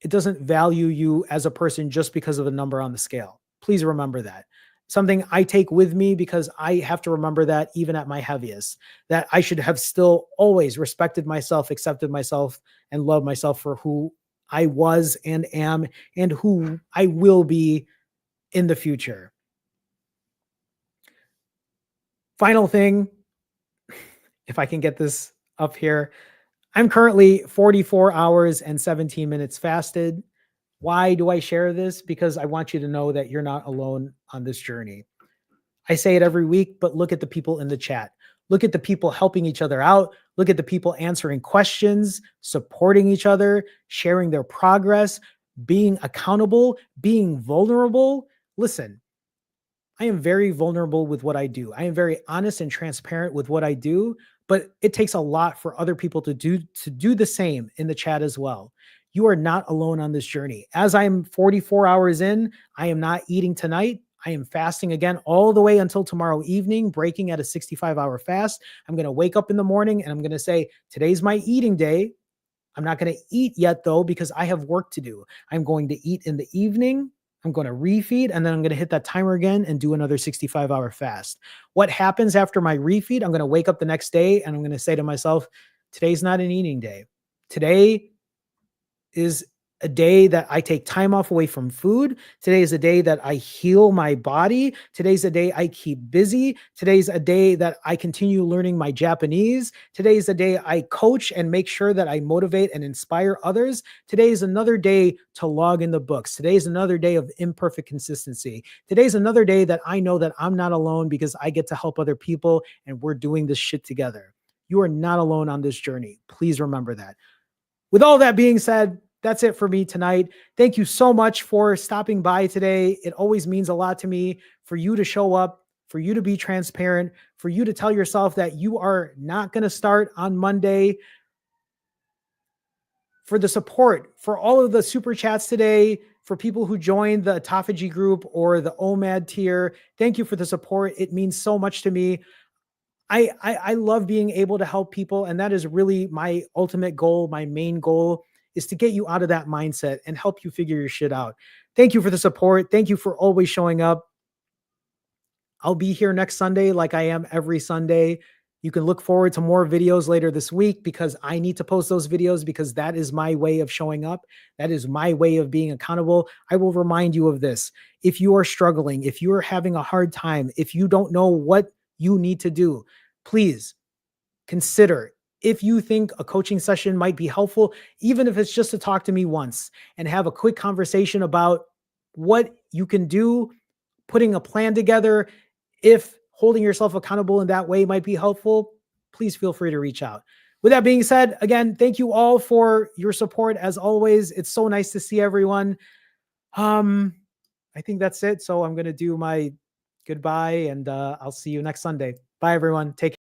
it doesn't value you as a person just because of the number on the scale. Please remember that. Something I take with me because I have to remember that even at my heaviest, that I should have still always respected myself, accepted myself, and loved myself for who I was and am and who I will be in the future. Final thing, if I can get this up here, I'm currently 44 hours and 17 minutes fasted. Why do I share this? Because I want you to know that you're not alone on this journey. I say it every week, but look at the people in the chat. Look at the people helping each other out. Look at the people answering questions, supporting each other, sharing their progress, being accountable, being vulnerable. Listen, I am very vulnerable with what I do. I am very honest and transparent with what I do, but it takes a lot for other people to do the same in the chat as well. You are not alone on this journey. As I'm 44 hours in, I am not eating tonight. I am fasting again all the way until tomorrow evening, breaking at a 65-hour fast. I'm going to wake up in the morning and I'm going to say, today's my eating day. I'm not going to eat yet though, because I have work to do. I'm going to eat in the evening. I'm going to refeed, and then I'm going to hit that timer again and do another 65-hour fast. What happens after my refeed? I'm going to wake up the next day and I'm going to say to myself, today's not an eating day. Today is a day that I take time off away from food. Today is a day that I heal my body. Today's a day I keep busy. Today's a day that I continue learning my Japanese. Today is a day I coach and make sure that I motivate and inspire others. Today is another day to log in the books. Today is another day of imperfect consistency. Today is another day that I know that I'm not alone because I get to help other people and we're doing this shit together. You are not alone on this journey. Please remember that. With all that being said, that's it for me tonight. Thank you so much for stopping by today. It always means a lot to me for you to show up, for you to be transparent, for you to tell yourself that you are not going to start on Monday, for the support, for all of the super chats today, for people who joined the autophagy group or the OMAD tier. Thank you for the support. It means so much to me. I love being able to help people. And that is really my ultimate goal. My main goal is to get you out of that mindset and help you figure your shit out. Thank you for the support. Thank you for always showing up. I'll be here next Sunday like I am every Sunday. You can look forward to more videos later this week because I need to post those videos because that is my way of showing up. That is my way of being accountable. I will remind you of this. If you are struggling, if you are having a hard time, if you don't know what you need to do, please consider if you think a coaching session might be helpful, even if it's just to talk to me once and have a quick conversation about what you can do, putting a plan together. If holding yourself accountable in that way might be helpful, please feel free to reach out. With that being said, again, thank you all for your support. As always, it's so nice to see everyone. I think that's it. So I'm going to do my goodbye and I'll see you next Sunday. Bye, everyone. Take care.